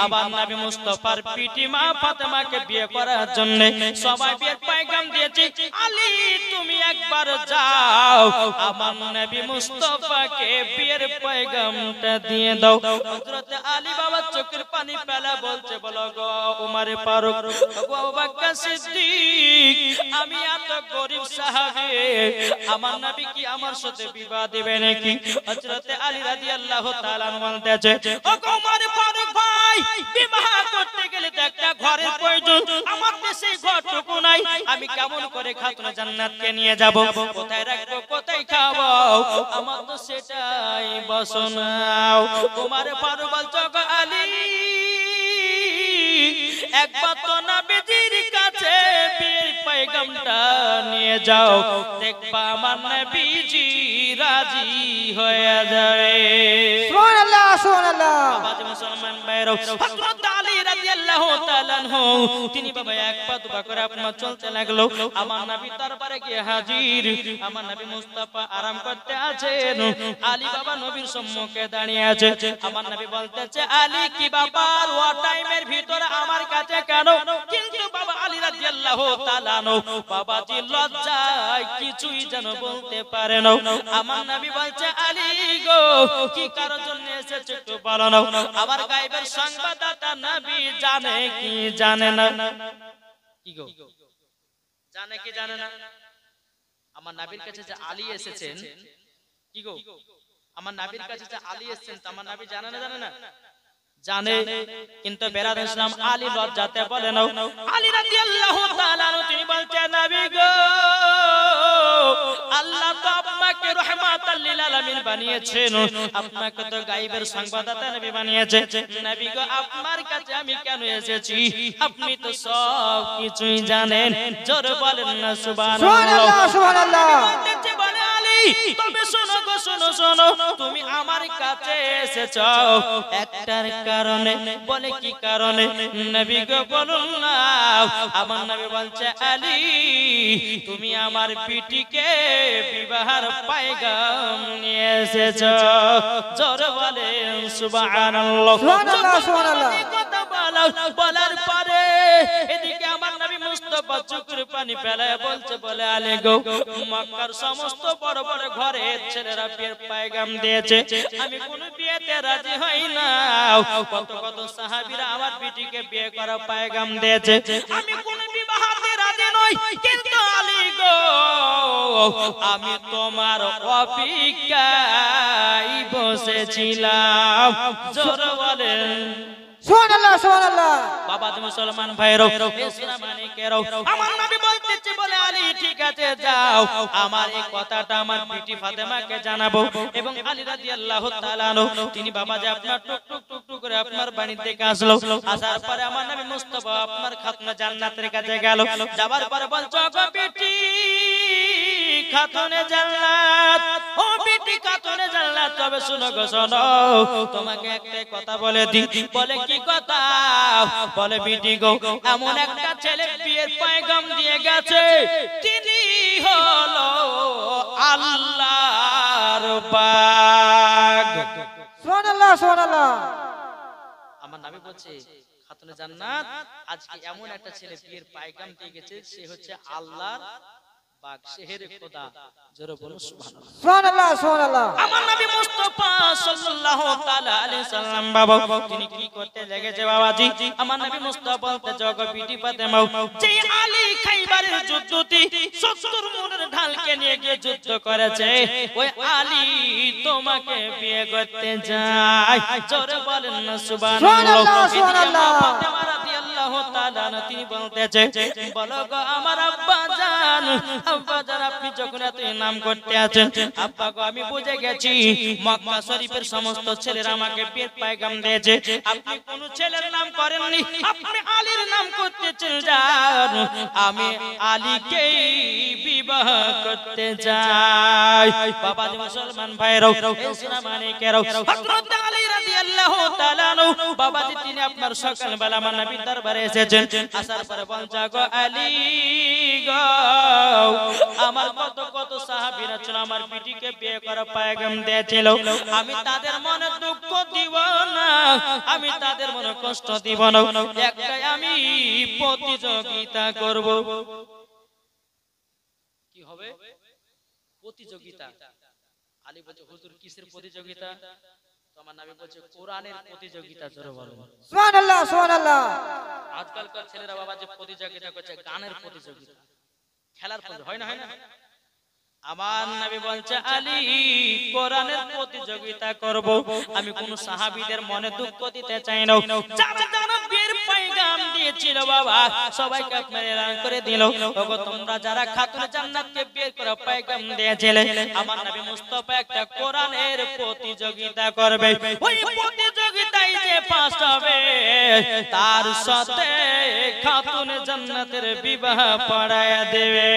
আবার নবী মুস্তাফার পিটি মা ফাতেমাকে বিয়ে করার জন্য সবাই বিয়ের পয়গাম দিয়েছে আলী তুমি একবার যাও আমার নবী মুস্তাফাকে বিয়ের পয়গামটা দিয়ে দাও হযরত আলী বাবা চোখের পানি ফেলা বলছে বলো গো উমর ফারুক গো আবু বকর সিদ্দিক আমি এত গরীব সাহাবী আমার নবী কি আমার সাথে বিবাহ দিবে নাকি হযরত আলী রাদিয়াল্লাহু তাআলা বলতেছে ও গো উমর ফারুক ভাই বিবাহ করতে গেলে তো একটা ঘরের প্রয়োজন আমার দেশে ঘরটুকু নাই আমি কেমন করে খাতুনে জান্নাতকে নিয়ে যাব কোথায় রাখবো কোথায় খাবো আমার তো সেটাই বাসনাও উমর ফারুক বলছে গো আলী একবার তো নবীজির কাছে বিয়ের পয়গামটা নিয়ে যাও দেখবা আমার নবীজি রাজি হয়ে যাবে সুবহানাল্লাহ সুবহানাল্লাহ বাবাজি মুসলমান ভাইরা হযরত আলী রাদিয়াল্লাহু তাআলা আনহু তিনি বাবা এক পা দুপা করে আপনার চলতে লাগলো আমার নবী দরবারে গিয়ে হাজির আমার নবী মুস্তাফা আরাম করতে আছেন আলী বাবা নবীর সম্মুখে দাঁড়িয়ে আছে আমার নবী বলতেছে আলী কি ব্যাপার ও টাইমের ভিতরে আমার কাছে কেন কিন্তু বাবা আলী রাদিয়াল্লাহু তাআলা আনহু বাবাজি লজ্জায় কিছুই যেন বলতে পারে না আমার নবী বলছে আলী গো কি কারণ জন্য এসেছো একটু বলো না আবার গায়েবের সংবাদদাতা নবী জানে কি জানে না কি গো জানে কি জানে না আমার নবীর কাছে যে আলী এসেছেন কি গো আমার নবীর কাছে যে আলী এসেছেন আমার নবী জানে না জানে কিন্তু বিরাদর ইসলাম আলী লজ্জাতে বলে না আলী রাদিয়াল্লাহু তাআলা তিনি বলছেন নবী গো আল্লাহ তো আপনাকে রহমাতাল লিল আলামিন বানিয়েছেন আপনাকে তো গায়েবের সংবাদদাতা নবী বানিয়েছে নবী গো আপনার কাছে আমি কেন এসেছি আপনি তো সব কিছুই জানেন জোরে বলেন না সুবহানাল্লাহ সুবহানাল্লাহ বলে আলী তবে শোনো গো শোনো তুমি আমার কাছে এসেছো একটার কারণে বলে কি কারণে নবী গো বলুন না আমার নবী বলছে আলী তুমি আমার বিটিকে বিবাহের পয়গাম নিয়ে এসেছো জোরে বলেন সুবহানাল্লাহ সুবহানাল্লাহ সুবহানাল্লাহ কথা বলার পরে এদিকে আমার নবী মুস্তাফা চোখের পানি ফেলায় বলছে বলে আলী গো মক্কার সমস্ত বড় বড় ঘরে ছেলেরা বিয়ের পয়গাম দিয়েছে আমি কোন বিয়েতে রাজি হই না কত কত সাহাবীরা আমার বিটিকে বিয়ে করার পয়গাম দিয়েছে আমি কোন বিবাহতে রাজি নই আমি তোমার অপেক্ষায় বসেছিলাম। জোরে বলেন সুবহানাল্লাহ সুবহানাল্লাহ। বাবা মুসলমান ভাইরো ইসলামানিকেরো আমার নবী বলতেছে বলে আলী ঠিক আছে যাও, আমার এই কথাটা আমার বিটি ফাতেমাকে জানাবো। এবং আলী রাদিয়াল্লাহু তাআলা আনহু তিনি বাবাজি আপনার টুক টুক টুক টুক করে আপনার বাড়ি থেকে আসলো। আসার পরে আমার নবী মুস্তাফা আপনার খাতনা জান্নাতের কাছে গেল। যাবার পরে বলছো গো বিটি খাতুনে জান্নাত, ও বিটি খাতুনে জান্নাত, তবে শুনো গো শোনো, তোমাকে একটা কথা বলে দি। বলে কি কথা? বলে বিটি গো এমন একটা ছেলে বিয়ের পয়গাম দিয়ে গেছে, তিনি হলো আল্লাহর বাগ। সুবহানাল্লাহ সুবহানাল্লাহ। আমার নবী বলছে খাতুনে জান্নাত আজকে এমন একটা ছেলে বিয়ের পয়গাম দিয়ে গেছে, সে হচ্ছে আল্লাহর বাগ, শেহরে খোদা। জোরে বলো সুবহানাল্লাহ সুবহানাল্লাহ সুবহানাল্লাহ। আমার নবী মুস্তাফা সাল্লাল্লাহু তাআলা আলাইহি সাল্লাম বাবা তিনি কি করতে লেগেছে বাবাজি? আমার নবী মুস্তাফা বলতে জগৎ বিটি ফাতেমা যে আলী খাইবারের যুদ্ধতে 70 মনের ঢালকে নিয়ে গিয়ে যুদ্ধ করেছে, ওই আলী তোমাকে বিয়ে করতে যায়। জোরে বলেন না সুবহানাল্লাহ সুবহানাল্লাহ। ফাতেমা রাদিয়াল্লাহু তাআলা তিনি বলতেছে বলো গো আমার আব্বা জান, আব্বা জান আপনি যখন এত নাম করতে আছেন, আব্বা গো আমি বুঝে গেছি মক্কা শরীফের সমস্ত ছেলেরা আমাকে বিয়ের পয়গাম দিয়েছে, আপনি কোন ছেলের নাম করেননি, আপনি আলীর নাম করতেছেন। যান আমি আলীকে বিবাহ করতে যাই। বাবা মুসলমান ভাইরাও ইসলামানিকেরাও হযরত আলী রাদিয়াল্লাহু তাআলা আনহু বাবাজি তিনি আপনার সকালবেলা আমার নবীর দরবারে এসেছেন। আসার পরে বলছা গো আলী গো আমার কত কত সাহাবীরা ছিল আমার বিটিকে বিয়ে করার পয়গাম দিয়েছিল, আমি তাদের মনে দুঃখ দিব না, আমি তাদের মনে কষ্ট দিব না, একটাই আমি প্রতিযোগিতা করব। কি হবে? প্রতিযোগিতা। আলী বলছে হুজুর কিসের প্রতিযোগিতা? তো আমার নবী বলছে কোরআনের প্রতিযোগিতা। জোরে বলেন সুবহানাল্লাহ সুবহানাল্লাহ। আজকালকার ছেলেরা বাবা যে প্রতিযোগিতা করছে গানের প্রতিযোগিতা, খেলার প্রতিযোগিতা হয় না, হয় না? আমার নবী বলছে আলী কোরআনের প্রতিযোগিতা করব। আমি কোন সাহাবীদের মনে দুঃখ দিতে চাই না, যারা যারা বিয়ের পয়গাম দিয়েছিল বাবা সবাইকে আপনারা এলান করে দিল, ওগো তোমরা যারা খাতুনে জান্নাতকে বিয়ে করার পয়গাম দিয়েছিলে, আমার নবী মুস্তাফা একটা কোরআনের প্রতিযোগিতা করবে। ওই প্রতিযোগিতায় যে পাস হবে তার সাথে খাতুনে জান্নাতের বিবাহ পড়ায়া দেবে।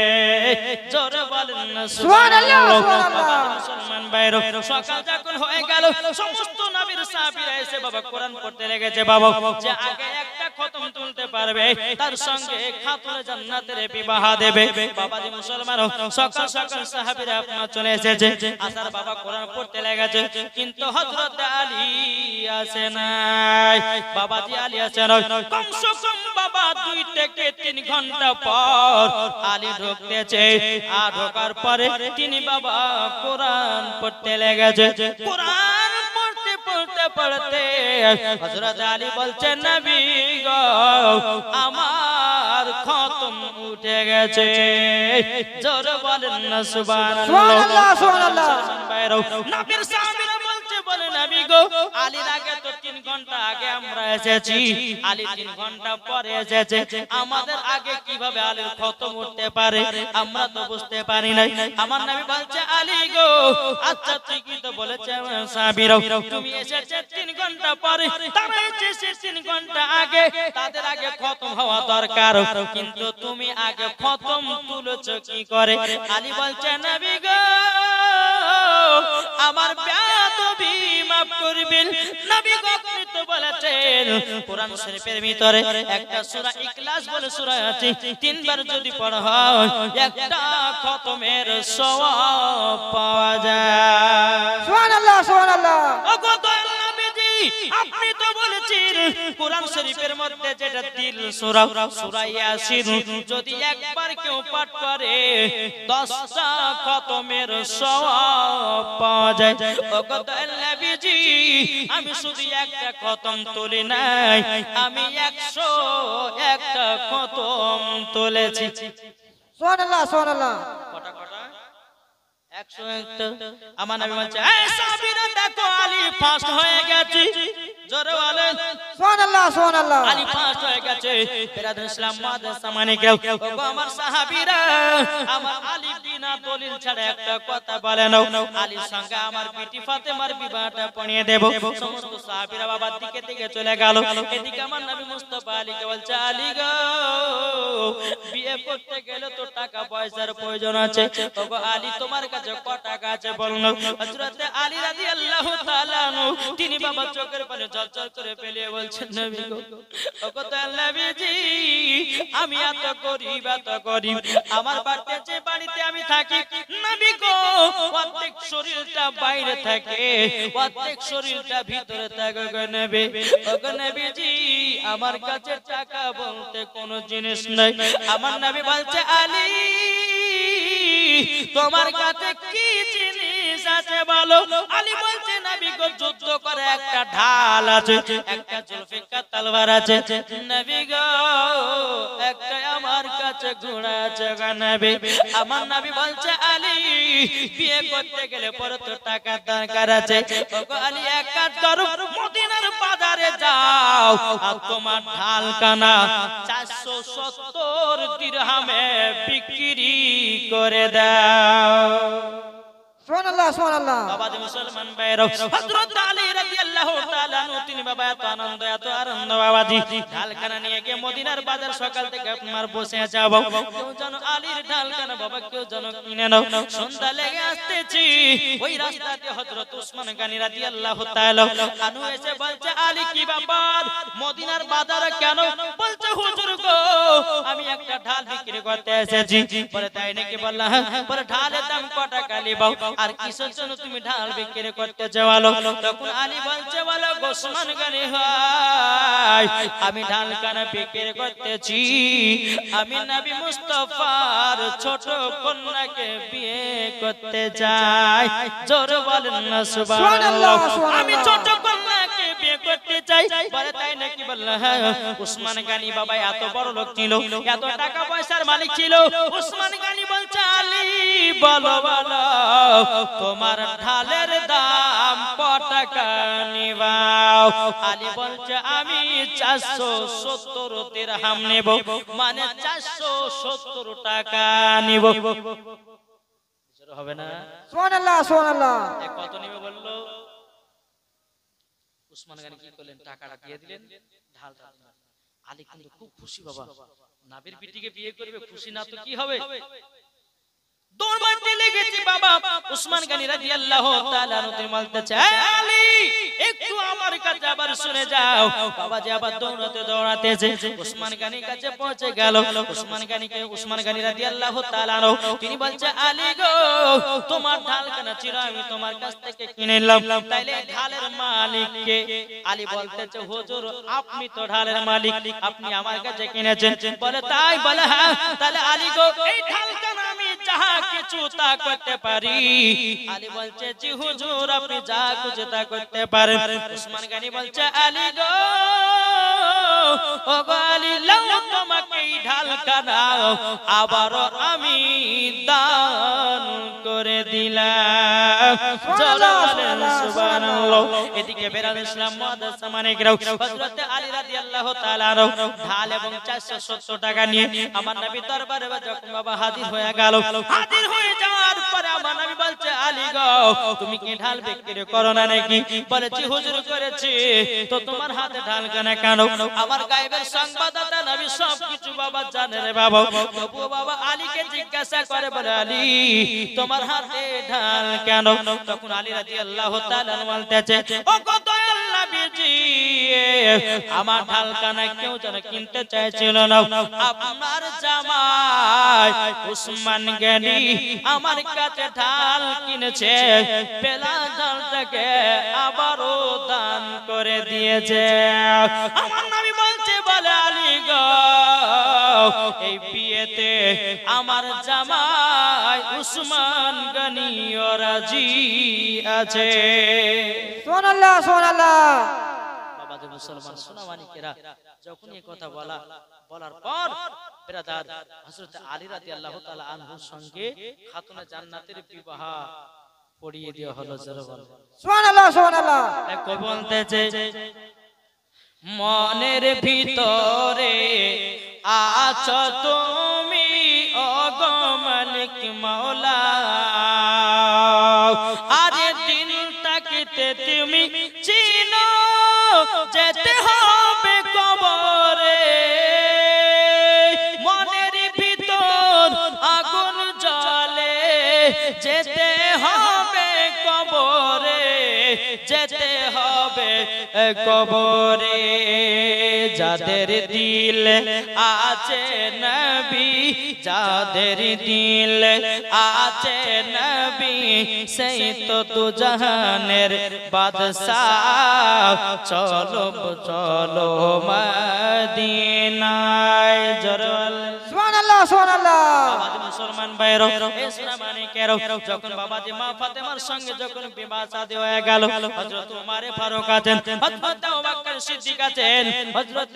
জোরে বলেন না সুবহানাল্লাহ সুবহানাল্লাহ। মুসলমান ভাইরো সকাল যখন হয়ে গেল সমস্ত নবীর সাহাবীরা এসে বাবা কোরআন পড়তে লেগেছে। বাবা যে আগে একটা খতম তুলতে পারবে তার সঙ্গে খাতুনে জান্নাতের বিবাহ দেবে। বাবাজি মুসলমান সকাল সকাল সাহাবীরা আপনার চলে এসেছে, আসার বাবা কোরআন পড়তে লেগেছে, কিন্তু হযরত আলী আসে নাই। বাবাজি আলী আসে নাই, কমসে কম বাবা 2 থেকে 3 ঘন্টা পর আলী ঢুকতেছে। আর ঢোকার পরে তিনি বাবা কোরআন পড়তে লেগেছে। কোরআন পড়তে পড়তে পড়তে হযরত আলী বলছেন নবী গো আমার খতম উঠে গেছে। জোরে বলেন না সুবহানাল্লাহ সুবহানাল্লাহ। নবীর সাহাবীরা বলছে বলে নবী গো আলীর আগে তো 3 ঘন্টা আগে আমরা এসেছি, আলী 3 ঘন্টা পরে এসেছে, আমাদের আগে কিভাবে আলীর খতম উঠতে পারে আমরা তো বুঝতে পারি নাই। আমার নবী বলছে আলী গো আচ্ছা ঠিকই তো বলেছে সাহাবীরা, তুমি এসেছে 3 ঘন্টা পরে, তারা এসেছে 3 ঘন্টা আগে, তাদের আগে খতম হওয়া দরকার, কিন্তু তুমি আগে খতম তুলেছো কি করে? আলী বলছে নবী গো আমার বেয়াদবি মাফ করবেন। নবী গো আপনি তো বলেছেন কোরআন শরীফের ভিতরে একটা সূরা ইখলাস বলে সূরা আছে, 3 বার যদি পড়া হয় একটা খতমের সওয়াব পাওয়া যায়। সুবহানাল্লাহ সুবহানাল্লাহ। ওগো দয়াল নবীজি আপনি তো বলেছেন কোরআন শরীফের মধ্যে যেটা দিল সূরা সূরা ইয়াসিন যদি একবার কেউ পাঠ করে 10টা খতমের সওয়াব পাওয়া যায়। ওগো দয়াল নবীজি আমি শুধু একটা খতম তুলি নাই, আমি 101টা খতম তুলেছি। সুবহানাল্লাহ সুবহানাল্লাহ। কটা কটা 101 আমার নবী বলছে এই সাহাবীরা দেখো আলী ফার্স্ট হয়ে গেছে জোরে বলেন সুবহানাল্লাহ সুবহানাল্লাহ আলী ফার্স্ট হয়ে গেছে বিরাদর ইসলাম মাদ্রাসা মানে কেউ ওগো আমার সাহাবীরা আমার আলী বিনা দলিল ছাড়া একটা কথা বলে না আলীর সঙ্গে আমার বিটি ফাতেমার বিবাহটা পড়িয়ে দেব সমস্ত সাহাবীরা বাবার দিকে দিকে চলে গেল এদিকে আমার নবী মুস্তাফা আলীকে বলছে আলী গো বিয়ে করতে গেলে তো টাকা পয়সার প্রয়োজন আছে ওগো আলী তোমার কাছে কত টাকা আছে বলুন হযরত আলী রাদিয়াল্লাহু তাআলা তিনি বাবা চোখের পানি ঝরঝর করে ফেলিয়ে বলছেন নবী গো ওগো দয়াল নবীজি আমি এত গরিব আমার বাড়িতে আমি থাকি নবী গো প্রত্যেক শরীরটা বাইরে থাকে প্রত্যেক শরীরটা ভিতরে থাকে গো নবী ওগো নবীজি আমার কাছে টাকা বলতে কোনো জিনিস নাই আমার নবী বলছে আলী তোমার কাছে কি জিনিস আছে বলো আলী বলছে নবী গো যুদ্ধ করে একটা ঢাল আছে একটা জুলফিকার তলোয়ার আছে নবী গো একটা আমার কাছে ঘোড়া আছে গো নবী আমার নবী বলছে আলী বিয়ে করতে গেলে পরে তো টাকা দরকার আছে ওগো আলী এক কাজ করো মদিনার বাজারে যাও আর তোমার ঢাল কানা 470 দিরহামে বিক্রি করে দাও সুবহানাল্লাহ সুবহানাল্লাহ বাবা যে মুসলমান ভাইরা হযরত আলী রাদিয়াল্লাহু তাআলা তিনি বাবা এত আনন্দ বাবাজি ঢালখানা নিয়ে গিয়ে মদিনার বাজার সকাল থেকে আপনার বসে যাব কেউ যেন আলীর ঢালখানা বাবা কেউ যেন কিনে নাও সন্ধ্যা লেগে আসতেছি ওই রাস্তাতে হযরত উসমান গনি রাদিয়াল্লাহু তাআলা আনু এসে বলছে আলী কি ব্যাপার মদিনার বাজারে কেন বলছে হুজুর গো আমি একটা ঢাল বিক্রি করতে এসেছি পরে তাই নাকি বললাম পরে ঢালের দাম কত টাকা নিবাও আর কিসের জন্য তুমি ঢাল বিক্রি করতে যাওয়ালো তখন আলী বলছে বলো উসমান গনি ভাই আমি ঢাল কানা বিক্রি করতেছি আমি নবী মুস্তাফার ছোট কন্যাকে বিয়ে করতে যাই জোরে বলেন না সুবহানাল্লাহ আমি ছোট কন্যাকে বিয়ে করতে চাই বলে তাই নাকি বললাম হ্যাঁ উসমান গনি বাবা এত বড় লোক ছিল এত টাকা পয়সার মালিক ছিল উসমান গনি বলছে আলী বলো বলো তোমার ঢালের দাম কত টাকা নিবাও আলী বলছে আমি 470 দিরহাম নেব মানে 470 টাকা নিব হবে না সুবহানাল্লাহ সুবহানাল্লাহ কত নিবে বললো উসমান গনি কি করলেন টাকাটা দিয়ে দিলেন ঢাল আলী কিন্তু খুব খুশি বাবা নাবির বিটিকে বিয়ে করবে খুশি না তো কি হবে দৌড় মারতে লেগেছে বাবা উসমান গনি রাদিয়াল্লাহু তাআলা তিনি বলতেছে আলী একটু আমার কাছে আবার শুনে যাও বাবা যে আবার দৌড়াতেছে উসমান গনির কাছে পৌঁছে গেল উসমান গনি রাদিয়াল্লাহু তাআলা তিনি বলছে আলী গো তোমার ঢাল কেনা ছিল আমি তোমার কাছ থেকে কিনে নিলাম তাইলে ঢালের মালিক কে আলী বলতেছে হুজুর আপনি তো ঢালের মালিক আপনি আমার কাছে কিনেছেন বলে তাই বলে হ্যাঁ তাহলে আলী গো এই ঢাল কেনা আমি যাহা কিছু তা করতে পারি আলী বলছে জি হুজুর আপনি যা কিছু তা করতে পারেন উসমান গনি বলছে আলী গো ও গো আলী লাও তোমাকে এই ঢাল কানা আবার আমি দান করে দিলাম সুবহানাল্লাহ এদিকে বেরাল ইসলাম মাদ্রাসা মানে গ্রাউ হযরত আলী রাদিয়াল্লাহু তাআলা ঢাল এবং 470 টাকা নিয়ে আমার নবী দরবারে যখন বাবা হাজির হয়ে গেল হাজির হয়ে যাওয়ার পরে আমার নবী বলছে আলী গো তুমি কি ঢাল বিক্রি করো না নাকি বলে জি হুজুর করেছি তো তোমার হাতে ঢাল কেন আমার গায়েবের সংবাদদাতা নবী সব কিছু বাবা জানে রে বাবা তবু বাবা আলীকে জিজ্ঞাসা করে বলে আলী তোমার হাতে ঢাল কেন তখন আলী রাদিয়াল্লাহু তাআলা বলতেছে ও গো দয়াল নবীজি আমার ঢাল কানা কেউ যেন কিনতে চাইছিল না আপনার জামাই উসমান গনি আমার কাছে ঢাল কিনেছে পেলা ঢালটাকে আবারও দান করে দিয়েছে আমার নবী বলছে বলে আলী গো এই বিয়েতে আমার জামাই উসমান গনি রাজি আছে সুবহানাল্লাহ সুবহানাল্লাহ মুসলমান সোনামানিকেরা, যখন এই কথা বলার পর ব্রাদার হযরত আলী রাদিয়াল্লাহু তাআলা আনহুর সঙ্গে খাতুনে জান্নাতের বিবাহ পড়িয়ে দেওয়া হলো। সুবহানাল্লাহ সুবহানাল্লাহ। কবি বলতেছে মনের ভিতরে আছো তুমি ওগো মালিক মাওলা, আজ দিন তাকিতে তুমি চিনো যেতে হবে কবরে, মনের ভিতর আগুন জ্বলে যেতে হবে কবরে, যেতে হবে কবরে। যাদের দিল আছে নবী, যাদের দিল আছে নবী, সেই তো তু জাহানের বাদশাহ, চলো চলো মদিনায়। সুবহানাল্লাহ সুবহানাল্লাহ। বাবাজি মুসলমান ভাইরা, এই সোনামানিকেরা, যখন বাবাজি মা ফাতেমার সঙ্গে যখন বিবাহ শাদী হয়ে গেল, হযরত ওমর ফারুক আছেন, হযরত আবু বকর সিদ্দিক আছেন, হযরত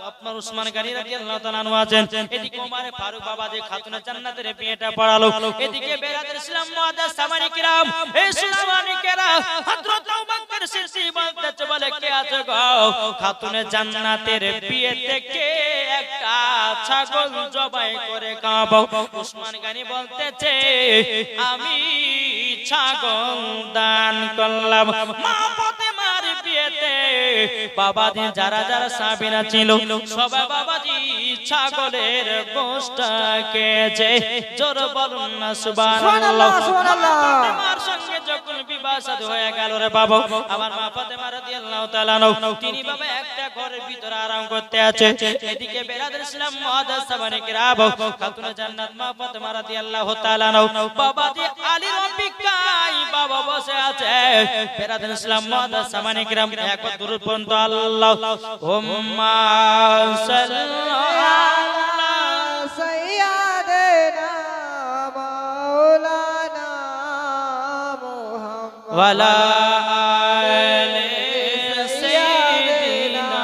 আপনার উসমান গনি রাদিয়াল্লাহু তাআলা আনহু আছেন। এদিকে ওমর ফারুক বাবাজি খাতুনে জান্নাতের বিয়েটা পড়ালো, এদিকে বেরাদের ইসলাম মুআদ্দাস সামানি কিরাম, এই সোনামানিকেরা, হযরত আবু বকর সিদ্দিক বলতেছে, বলে কে আছে গো খাতুনে জান্নাতের বিয়েতে, কে একটা ছাগল জবাই করে খাবো? উসমান গনি বলতেছে আমি ছাগল দান করলাম। মা ফাতেমার বিয়েতে বাবাজি যারা যারা সাহাবীরা ছিল সবাই বাবাজি ছাগলের গোশত খেয়েছে। জোর বলুন না সুবহানাল্লাহ সুবহানাল্লাহ। ফাতেমার সঙ্গে যখন বিবাহ শাদী হয়ে গেল রে বাবা, আমার মা ফাতেমা রাদিয়াল্লাহু তাআলা আনহা তিনি বাবা একটা ঘরের ভিতরে আরাম করতে আছে। এদিকে বেরাদের ইসলাম মুআদ্দাস সামানি কিরাম, খাতুনে জান্নাত মা ফাতেমা রাদিয়াল্লাহু তাআলা আনহা বাবাজি আলীর অপেক্ষায় বাবা বসে আছে। বেরাদের ইসলাম মুআদ্দাস সামানি কিরাম একবার দুরূদ পড়ুন তো, আল্লাহুম্মা সাল্লি আলা সাইয়্যিদিনা মাওলানা মুহাম্মদ ওয়ালা আলি সাইয়্যিদিনা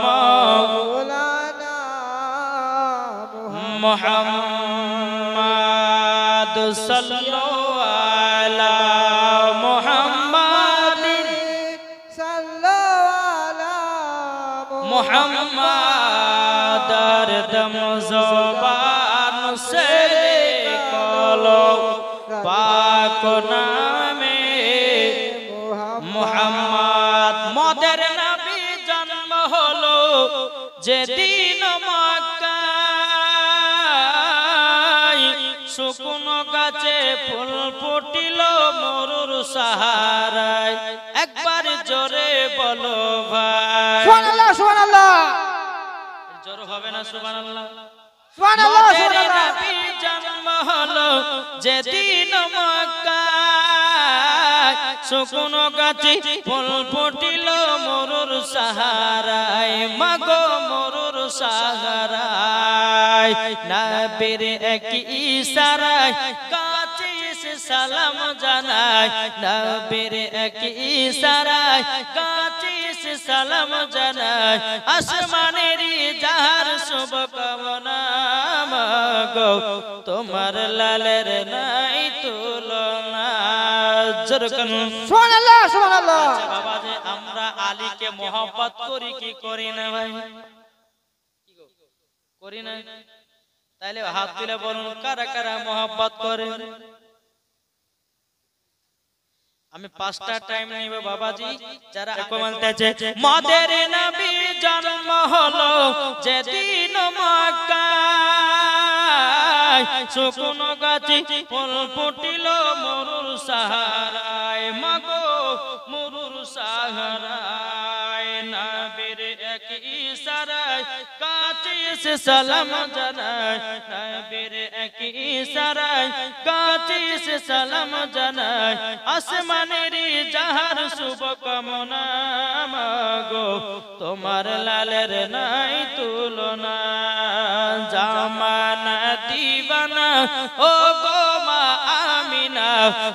মাওলানা মুহাম্মদ সাল্লাল্লাহু আলা মুহাম্মাদিন সাল্লাল্লাহু আলা মুহাম্মাদ দম জবান সে কলো পাক নামে মুহাম্মদ। মদের নবী জন্ম হলো যেদিন মক্কায়, শুকনো গাছে ফুল ফুটিল মরুর সাহারায়। একবার জোরে বলো ভাই, সুবহানাল্লাহ সুবহানাল্লাহ জোর হবে না সুবহানাল্লাহ? সুবহানাল্লাহ মদের সুবহানাল্লাহ। নবী জন্ম হলো যেদিন মক্কায়, শুকনো গাছে ফুল ফুটিল মরুর সাহারায়, মাগো মরুর সাহারায়। নবীর এক ইশারায় গাছে এসে সালাম জানায়, নবীর এক ইশারায় গাছে এসে সালাম জানায়। আসমানের যাহার শুভকামনা, মাগো তোমার লালের নাই তুলনা। সুবহানাল্লাহ সুবহানাল্লাহ। আচ্ছা বাবা, যে আমরা আলীকে মহব্বত করি কি করি না ভাই? করি না? তাইলে হাত তুলে বলুন কারা কারা মহব্বত করে। আমি 5টা টাইম নিব বাবাজি, যারা বলতেছে মদের নবী জন্ম হলো যেদিন মক্কায়, শুকনো গাছে ফুল ফুটিল মরুর সাহারায়, মাগো মরুর সাহারায়। নবীর এক ইশারায় গাছে এসে সালাম জানায়, নবীর এক ইশারায় গাছে এসে সালাম জানায়। আসমানের যাহার শুভকামনা, মাগো তোমার লালের নাই তুলনা। জামানা দিবানা ও গো মা আমিনা,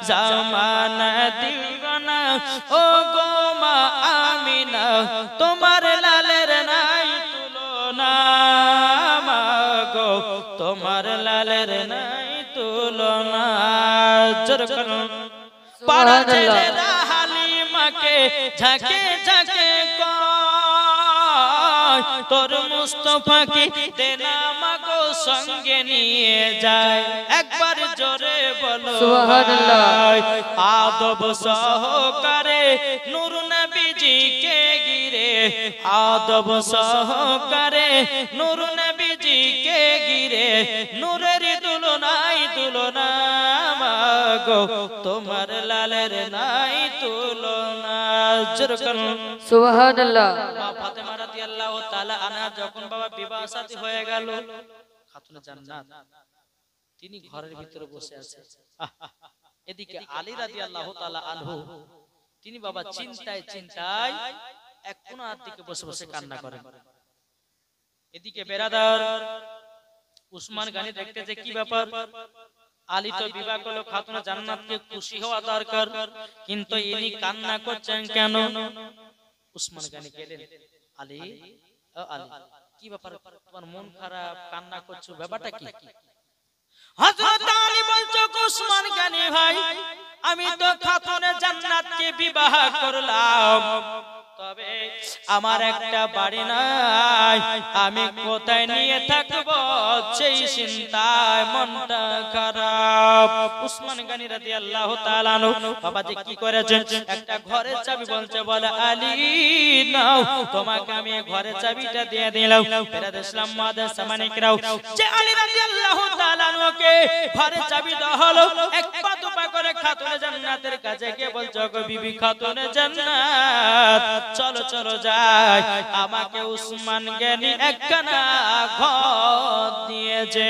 জামানা দিবানা ও গো মা আমিনা তোমার লালের নাই তুলনা মা গো তোমার লালের নাই তুলনা জোরে করুন পাড়া ছেলেরা হালিমাকে ঝাঁকে ঝাঁকে কয় তোর মুস্তাফাকে দেনা মাগো সঙ্গে নিয়ে যায় একবার জোরে বলো সুবহানাল্লাহ আদব সহকারে নূর নবীজিকে ঘিরে আদব সহকারে নূর নবীজিকে ঘিরে নূরের দুলনাই দুলনা মাগো তোমার লালের নাই তুলনা জোরে করুন সুবহানাল্লাহ মা ফাতেমা রাদিয়াল্লাহু তাআলা আনহা যখন বাবা বিবাহ শাদী হয়ে গেল খাতুনে জান্নাত তিনি ঘরের ভিতরে বসে আছে এদিকে আলী রাদিয়াল্লাহু তাআলা আনহু তিনি বাবা চিন্তায় চিন্তায় এক কোণার দিকে বসে বসে কান্না করেন এদিকে বেরাদার উসমান গনি দেখতেছে কি ব্যাপার আলী তো বিবাহ করলো খাতুনে জান্নাতকে খুশি হওয়া দরকার কিন্তু ইনি কান্না করছেন কেন উসমান গনি গেলেন আলী ও আলী কি ব্যাপার তোমার মন খারাপ কান্না করছো ব্যাপারটা কি হযরত আলী বলছো উসমান গনি ভাই আমি তো খাতুনে জান্নাতকে বিবাহ করলাম তবে আমার একটা বাড়ি নাই আমি কোথায় নিয়ে থাকব সেই চিন্তায় মনটা খারাপ উসমান গনি রাদিয়াল্লাহু তাআলা আনহু বাবাজি কি করেছেন একটা ঘরের চাবি বলছে বলে আলী নাও তোমাকে আমি ঘরের চাবিটা দিয়ে দিলাম ফেরাদ ইসলাম মাদার সামানিকরাও যে আলী রাদিয়াল্লাহু তাআলা আনহুকে ঘরের চাবি দেওয়া হলো এক পা দুপা করে খাতুনে জান্নাতের কাছে গিয়ে বলছো গো বিবি খাতুনে জান্নাত চলো চলো যাই আমাকে উসমান গনি একখানা ঘর দিয়েছে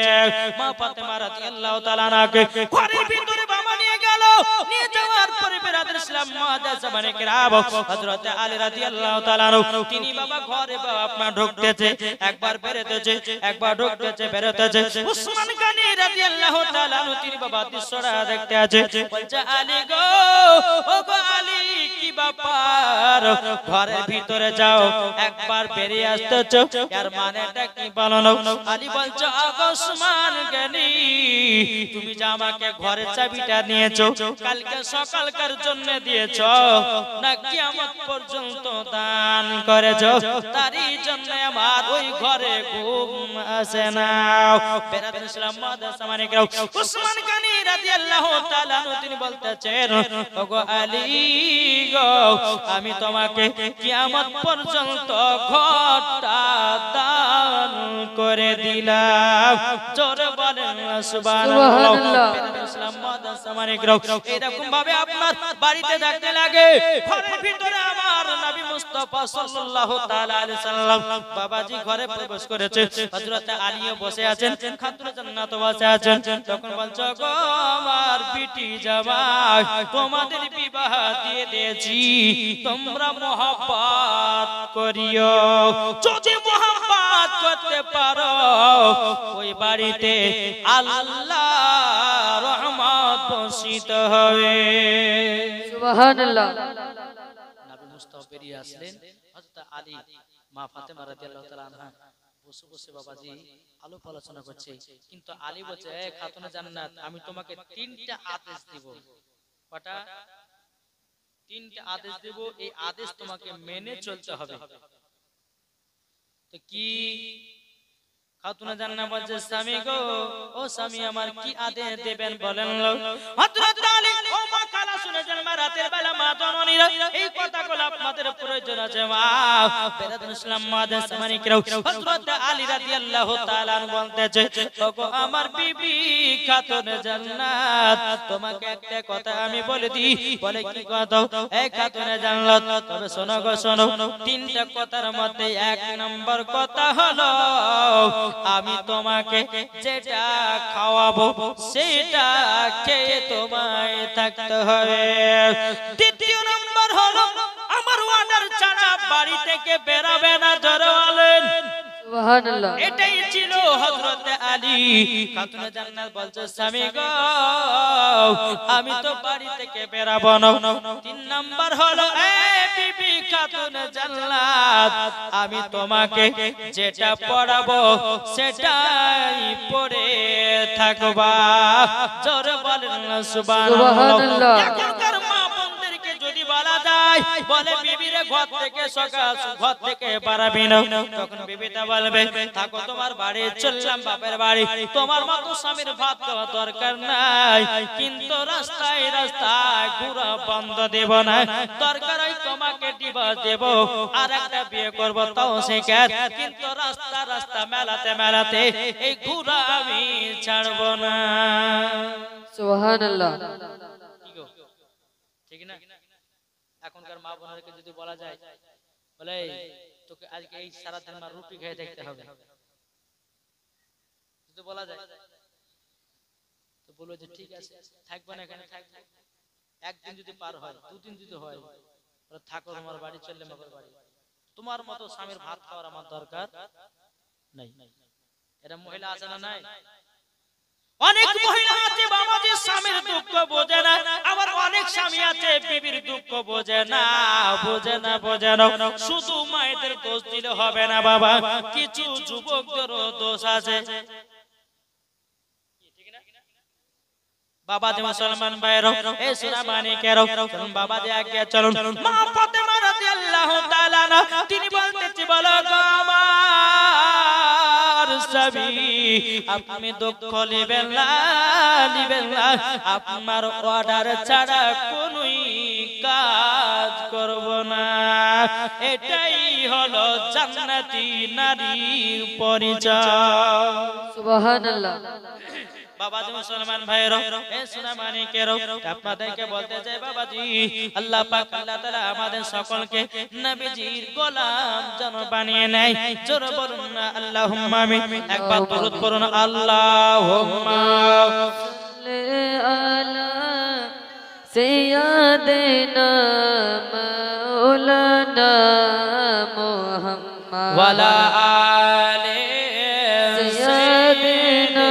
মা ফাতেমা রাদিয়াল্লাহু তাআলা আনহাকে ঘরের ভিতরে বাবা নিয়ে গেল নিয়ে যাওয়ার পরে বেরাদুল ইসলাম মুআদ্দাস জামানে কিরাম হযরত আলী রাদিয়াল্লাহু তাআলা আনহু তিনি বাবা ঘরে বাবা আপনা ঢুকতেছে একবার বেরোতেছে একবার ঢুকতেছে বেরোতেছে উসমান গনি রাদিয়াল্লাহু তাআলা আনহু তিনি বাবা দৃশ্যটা দেখতে আছে বলছে আলী গো ও গো আলী কি ব্যাপার ঘরের ভিতরে যাও একবার বেরিয়ে আসতেছো এর মানেটা কি বলো না আলী বলছে আগো উসমান গনি তুমি যে আমাকে ঘরের চাবিটা নিয়েছো কালকে সকালকার জন্য দিয়েছো না কিয়ামত পর্যন্ত দান করেছো তারই জন্য আমার ওই ঘরে ঘুম আসে না বেরাদুল ইসলাম মুআদ্দাস সামানিকরাও উসমান গনি রাদিয়াল্লাহু তাআলা তিনি বলতেছেন ওগো আলী গো আমি তোমাকে কিয়ামত পর্যন্ত ঘরটা দান করে দিলাম জোরে বলেন সুবহানাল্লাহ বেরাদুল ইসলাম মুআদ্দাস সামানিকরাও এরকম ভাবে আপনার বাড়িতে থাকতে লাগে ঘরের ভিতরে আমার নবী মুস্তাফা সাল্লাল্লাহু তাআলা আলাইহি সাল্লাম বাবাজি ঘরে প্রবেশ করেছে হযরত আলীও বসে আছেন খাতুনে জান্নাত বসে আছেন তখন বলছো গো আমার বিটি জামাই তোমাদের বিবাহ দিয়ে দিয়েছি তোমরা মহব্বত করিও যদি মহব্বত করতে পারো ওই বাড়িতে আল্লাহ রহমত বর্ষিত হবে সুবহানাল্লাহ নবী মুস্তাফা বেরিয়ে আসলেন হযরত আলী মা ফাতেমা রাদিয়াল্লাহু তাআলা আনহা বসে বসে বাবাজি আলোপ আলোচনা করছে কিন্তু আলী বলছে এ খাতুনে জান্নাত আমি তোমাকে তিনটা আদেশ দেব কটা তিনটা আদেশ দেব এই আদেশ তোমাকে মেনে চলতে হবে তো কি খাতুনে জান্নাত বলছে স্বামী গো ও স্বামী আমার কি আদেশ দেবেন বলেন হযরত আলী ও মা খালা শুনেছেন মা রাতের বেলা মা জননীরা এই কথাগুলো আপনাদের প্রয়োজন আছে মা বেরাদুল ইসলাম মুআদ্দাস সামানিকরাও হযরত আলী রাদিয়াল্লাহু তাআলা বলতেছে ওগো আমার বিবি খাতুনে জান্নাত তোমাকে একটা কথা আমি বলে দিই বলে কি কথা এই খাতুনে জান্নাত তবে শোনো গো শোনো তিনটা কথার মধ্যে এক নম্বর কথা হলো আমি তোমাকে যেটা খাওয়াবো সেটা খেয়ে তোমায় থাকতে হবে দ্বিতীয় নম্বর হলো আমার ওয়াদার ছাড়া বাড়ি থেকে বেরাবে না জোরে বলেন সুবহানাল্লাহ এটাই ছিল হযরত আলী। খাতুনে জান্নাত বলছে স্বামী গো আমি তো বাড়ি থেকে বেরাবো না। 3 নাম্বার হলো এ বিবি খাতুনে জান্নাত আমি তোমাকে যেটা পড়াবো সেটাই পড়ে থাকবা। জোরে বলেন না সুবহানাল্লাহ। এখনকার মা বোনদেরকে যদি বলা যায় বলে বিবিরে ঘর থেকে সকাল ঘর থেকে বাড়াবি না, তখন বিবিটা বলবে থাকো তোমার বাড়ি, চললাম বাপের বাড়ি, তোমার মতো স্বামীর ভাত খাওয়া দরকার নাই, কিন্তু রাস্তায় রাস্তায় ঘোরা বন্ধ দেব না, দরকার হয় তোমাকে ডিভোর্স দেব আর একটা বিয়ে করব তাও শিকার, কিন্তু রাস্তা রাস্তা মেলাতে মেলাতে এই ঘোরা আমি ছাড়ব না। সুবহানাল্লাহ ঠিক না? এখনকার মা বোনদেরকে যদি বলা যায় বলে তোকে আজকে এই সারা দিন মা রুটি খেয়ে দেখতে হবে, যদি বলা যায় তো বলবো যে ঠিক আছে থাকবে না এখানে থাকবে, একদিন যদি পার হয় 2 দিন যদি হয় থাকো তোমার বাড়ি, চললে বাবার বাড়ি, তোমার মতো স্বামীর ভাত খাওয়ার আমার দরকার নাই। এরা মহিলা আছে না নাই? অনেক মহিলা আছে বাবাজি স্বামীর দুঃখ বোঝে না, আবার অনেক স্বামী আছে বিবির দুঃখ বোঝে না, বোঝে না বোঝে না। শুধু মায়েদের দোষ দিলে হবে না বাবা, কিছু যুবকদেরও দোষ আছে। বাবা দে মুসলমান ভাইরা এ সোনা মানিকেরা চলুন বাবা দে আগে চলুন। মা ফাতেমা রাদিয়াল্লাহু তাআলা তিনি বলতেছি বলো গো আমার স্বামী আপনি দুঃখ নেবেন না, নেবেন না, আপনার অর্ডার ছাড়া কোনোই কাজ করব না। এটাই হলো জান্নাতি নারীর পরিচয়। সুবহানাল্লাহ। বাবাজি মুসলমান ভাইরা এ সোনা মানিকেরা আপনাদেরকে বলতে চাই বাবাজি আল্লাহ পাক আল্লাহ তাআলা আমাদের সকলকে নবীজির গোলাম যেন বানিয়ে নেয়। জোরে বলুন না আল্লাহুম্মা আমিন। একবার দরুদ পড়ুন আল্লাহুম্মা সাল্লি আলা সাইয়্যিদিনা মাওলানা মুহাম্মদ ওয়ালা আলি সাইয়্যিদিনা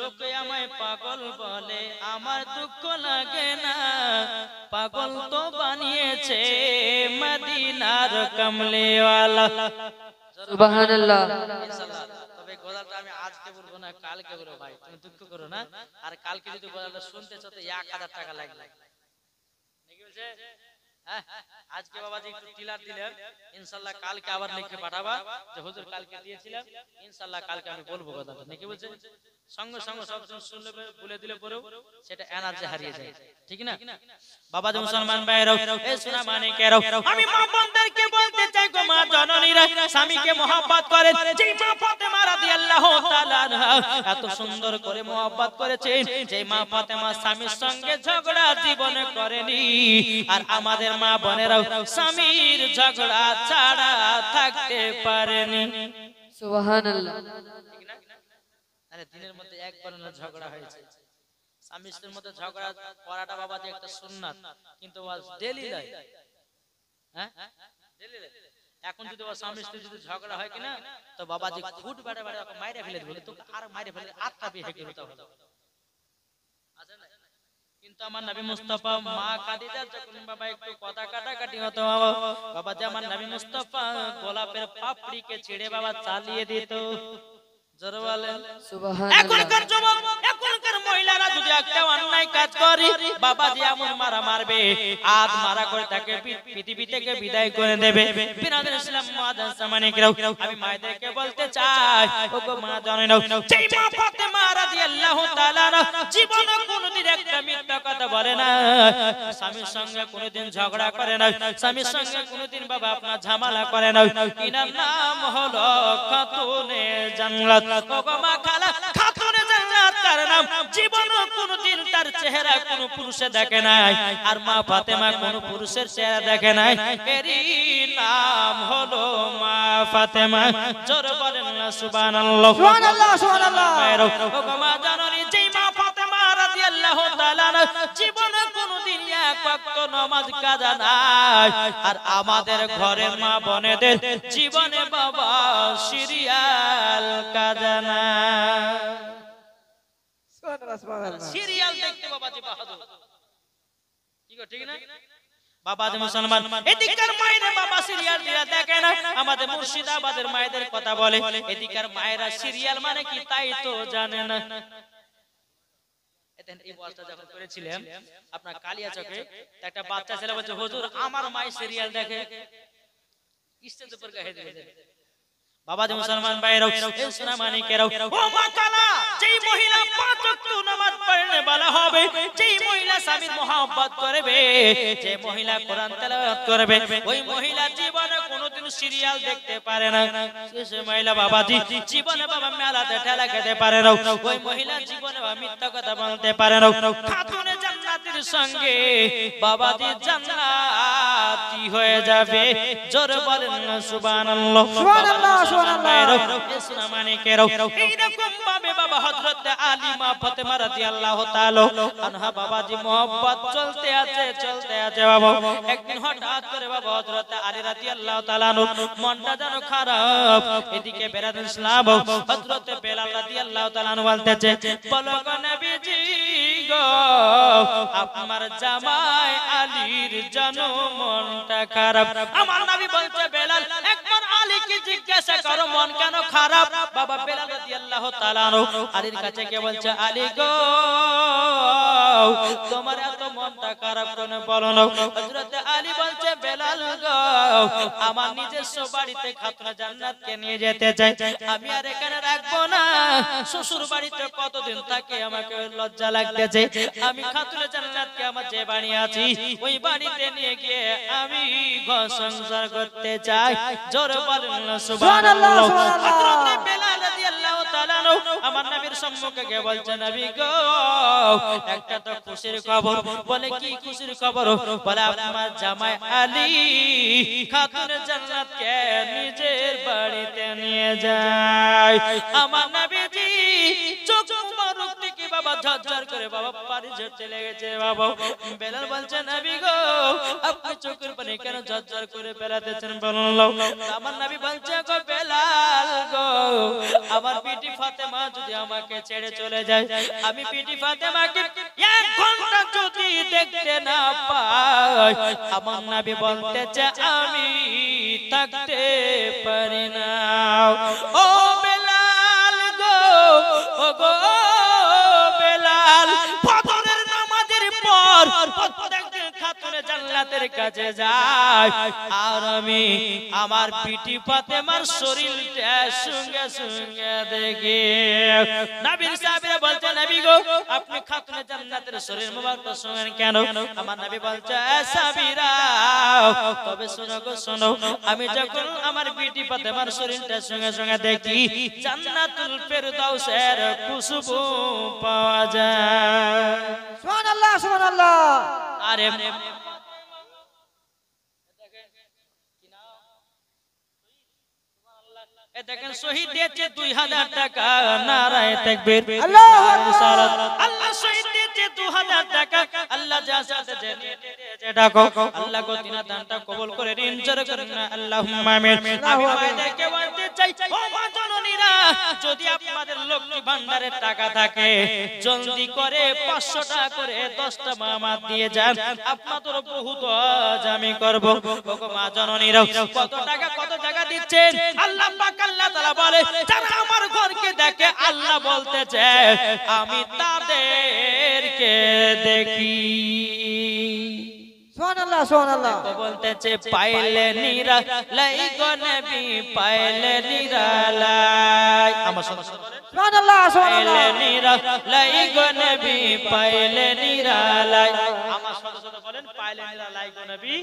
লোকে আমায় পাগল বলে আমার দুঃখ লাগে না, পাগল তো বানিয়েছে মদিনার কমলিওয়ালা। সুবহানাল্লাহ। ইনশাআল্লাহ তবে গলাটা আমি আজকে বলবো না, কালকে বলবো ভাই, তুমি দুঃখ করো না। আর কালকে যদি গলাটা শুনতে চাও তো 1000 টাকা লাগবে, নাকি বলছে? হ্যাঁ আজকে বাবাজি একটু টিলার দিলাম, ইনশাআল্লাহ কালকে আবার লিখে পাঠাবা যে হুজুর কালকে দিয়েছিলাম, ইনশাআল্লাহ কালকে আমি বলবো কথাটা, নাকি বলছে? সঙ্গে সঙ্গে সব শুনলে বলে দিলে পরেও সেটা এনার্জি হারিয়ে যায়, ঠিক না? বাবাজি মুসলমান ভাইরা এ সোনা মানিকেরা আমি মা বোনদেরকে বলতে চাই গো মা জননীরা স্বামীকে মহব্বত করেন, যে মা ফাতেমা রাদিয়াল্লাহু তাআলা এত সুন্দর করে মহব্বত করেছেন, যে মা ফাতেমা স্বামীর সঙ্গে ঝগড়া জীবনে করেনি, আর আমাদের মা বোনেরাও স্বামীর ঝগড়া ছাড়া থাকতে পারেনি। সুবহানাল্লাহ। আরে দিনের মধ্যে একবার না ঝগড়া হয়েছে, স্বামী স্ত্রীর মধ্যে ঝগড়া করাটা বাবাজি একটা সুন্নাত, কিন্তু ডেইলি নয়। হ্যাঁ ডেইলি নয়। এখন যদি স্বামী স্ত্রী যদি ঝগড়া হয় কিনা তো বাবাজি খুট বাড়ে বাড়ে ওকে মাইরে ফেলে দিবে, তো আর মাইরে ফেলে আটটা বিয়ে করতে হবে। আছে না? কিন্তু আমার নবী মুস্তাফা মা খাদিজা যখন বাবা একটু কথা কাটাকাটি হতো বাবা যে আমার নবী মুস্তাফা গোলাপের পাপড়িকে ছিঁড়ে বাবা চালিয়ে দিত। জোরে বলেন সুবহানাল্লাহ। এখনকার যুবক এখনকার মহিলারা যদি একটা অন্যায় কাজ করে বাবাজি এমন মারা মারবে, আদ মারা করে তাকে পৃথিবী থেকে বিদায় করে দেবে। বিরাদর ইসলাম মুআজ্জাজ সামানিকরাও আমি মায়েদেরকে বলতে চাই ওগো মা জানেন যেই মা ফাতেমা রাদিয়াল্লাহু তাআলা জীবনে কোনোদিন একটা মিথ্যা কথা বলে না, স্বামীর সঙ্গে কোনোদিন ঝগড়া করে না, স্বামীর সঙ্গে কোনোদিন বাবা আপনার ঝামেলা করে না, এনার নাম হলো খাতুনে জান্নাত। ওগো মা খালা খাতুনে জান্নাত তার নাম, জীবনে কোনোদিন তার চেহারা কোনো পুরুষে দেখে নাই, আর মা ফাতেমা কোনো পুরুষের চেহারা দেখে নাই, এরই নাম হলো মা ফাতেমা। জোরে বলেন না সুবহানাল্লাহ। সুবহানাল্লাহ সুবহানাল্লাহ। ওগো মা জানেন যেই মা ফাতেমা রাদিয়াল্লাহু জীবনে কোনোদিন এক ওয়াক্ত নামাজ কাজা নাই। আর আমাদের ঘরের মা বোনেদের জীবনে বাবা সিরিয়াল কাজা নাই। সিরিয়াল দেখতে বাবাজি বাহাদুর, কি গো ঠিক না বাবাজি মুসলমান? এদিককার মায়েরা বাবা সিরিয়াল দিয়া দেখে না, আমাদের মুর্শিদাবাদের মায়েদের কথা বলে, এদিককার মায়েরা সিরিয়াল মানে কি তাই তো জানে না। এই ওয়াজটা যখন করেছিলাম আপনার কালিয়াচকে, একটা বাচ্চা ছেলে বলছে হুজুর আমার মা সিরিয়াল দেখে, স্টেজ উপর গায়ে দিয়েছে। বাবাজি মুসলমান ভাইরাও, এই সোনা মানিকেরাও, ও মা কালা, যেই মহিলা পাঁচ ওয়াক্ত নামাজ পড়নে বলা হবে, যেই মহিলা স্বামীর মহব্বত করবে, যে মহিলা কোরআন তেলাওয়াত করবে, ওই মহিলা জীবনে কোনোদিন সিরিয়াল দেখতে পারে না। সে মহিলা বাবাজি জীবনে বাবা মেলাতে ঠেলা খেতে পারে না, ওই মহিলা জীবনে মিথ্যা কথা বলতে পারে না। খাতুনে জান্নাতের সঙ্গে বাবাজি জান্নাতি হয়ে যাবে। জোরে বলেন না সুবহানাল্লাহ, সুবহানাল্লাহ, সুবহানাল্লাহ। সোনা মানিকেরাও, এইরকম ভাবে বাবা হযরত আলিমা ফাতেমা রাদিয়াল্লাহু তাআলা আনহা বাবাজি মোহব্বত চলতে আছে বাবা। একদিন হঠাৎ করে বাবা হযরত আলী রাদিয়াল্লাহু তাআলা মনটা যেন খারাপ। এদিকে বেরাদুল ইসলাম হযরত বেলাল রাদিয়াল্লাহু তাআলা বলতেছে, বলো গো নবীজি গো, আপনার জামাই আলীর যেন মনটা খারাপ। আমার নবী বলছে, বেলাল একবার আলীকে জিজ্ঞাসা করো মন কেন খারাপ। বাবা বেলাল রাদিয়াল্লাহু তাআলা আলীর কাছে গিয়ে বলছে, আলী গো, তোমার এত মনটা খারাপ কেন বলো না? হযরত আলী বলছে, বেলাল গো, আমার নিজস্ব বাড়িতে খাতুনে জান্নাতকে নিয়ে যেতে চাই, আমি আর এখানে রাখবো না। শ্বশুর বাড়িতে কতদিন থাকে আমাকে লজ্জা লাগতেছে, আমি খাতুনে জান্নাতকে আমার যে বাড়ি আছি ওই বাড়িতে নিয়ে গিয়ে আমি ঘর সংসার করতে চাই। জোরে বলেন না সুবহানাল্লাহ। হযরত বেলাল রাদিয়াল্লাহু তাআলা আমার নবীর সম্মুখে গিয়ে বলছে, নবী গো, একটা তো খুশির খবর। বলে কি খুশির খবর? বলে আমার জামাই আলী খাতুনে জান্নাতকে নিজের বাড়িতে নিয়ে যায়। আমার নবীজি চোখ মুবারক থেকে বাবা ঝরঝর করে বাবা পানি ঝরতে লেগেছে বাবা। বেলাল বলছে, নবী গো, আপনি চোখের পানি কেন ঝরঝর করে বেরাতেছেন বলুন? আমার নবী বলছে, গো বেলাল গো, আমার বিটি ফাতেমা যদি আমাকে ছেড়ে চলে যায়, আমি বিটি ফাতেমাকে এক ঘন্টা যদি দেখতে না পাই, আমার নবী বলতেছে আমি থাকতে পারি না। ও বেলাল গো, ও গো বেলাল, ফজরের নামাজের পর প্রত্যেকদিন খাতুনে জান্নাতের কাছে যাই, আর আমি আমার বিটি ফাতেমার শরীরটা সঙ্গে সঙ্গে দেখি। নবীর সাহাবীরা বলছে, নবী গো, আপনি খাতুনে জান্নাতের শরীর মোবারক শুনেন কেন? আমার নবী বলছে, সাহাবীরা তবে শোনো গো শোনো, আমি যখন আমার বিটি ফাতেমার শরীরটা সঙ্গে সঙ্গে দেখি, জান্নাতুল ফেরদাউসের খুশবু পাওয়া যায়। সুবহানাল্লাহ, সুবহানাল্লাহ। আরে দেখেন শহীদ দিয়েছে 2000 টাকা, নারায়ে তাকবীর, আল্লাহু আকবার। আল্লাহ শহীদ দিয়েছে 2000 টাকা, আল্লাহ যা সাথে দিয়েছে ডাকো, আল্লাহ গো তিনা দানটা কবুল করে নিন, জোরে করেন না আল্লাহুম্মা আমিন। আমি মায়েদেরকে বলতে চাই, ও মা জননীরা, যদি আপনাদের লক্ষ্মী ভান্ডারের টাকা থাকে জলদি করে 500 টাকা করে 10টা মামাত দিয়ে যান, আপনাদের বহুত আজ আমি করব। ওগো মা জননীরা, কত টাকা কত টাকা দিচ্ছেন? আল্লাহ পাক আল্লাহ তাআলা বলে, যারা আমার ঘরকে দেখে, আল্লাহ বলতেছে আমি তাদেরকে দেখি। সুবহানাল্লাহ, সুবহানাল্লাহ। বলতেছে পাইলে নিরালাই গো নবী, পাইলে নিরালাই। আমার সাথে সুবহানাল্লাহ, সুবহানাল্লাহ। পাইলে নিরালাই গো নবী, পাইলে নিরালাই। আমার সাথে বলেন, পাইলে নিরালাই গো নবী,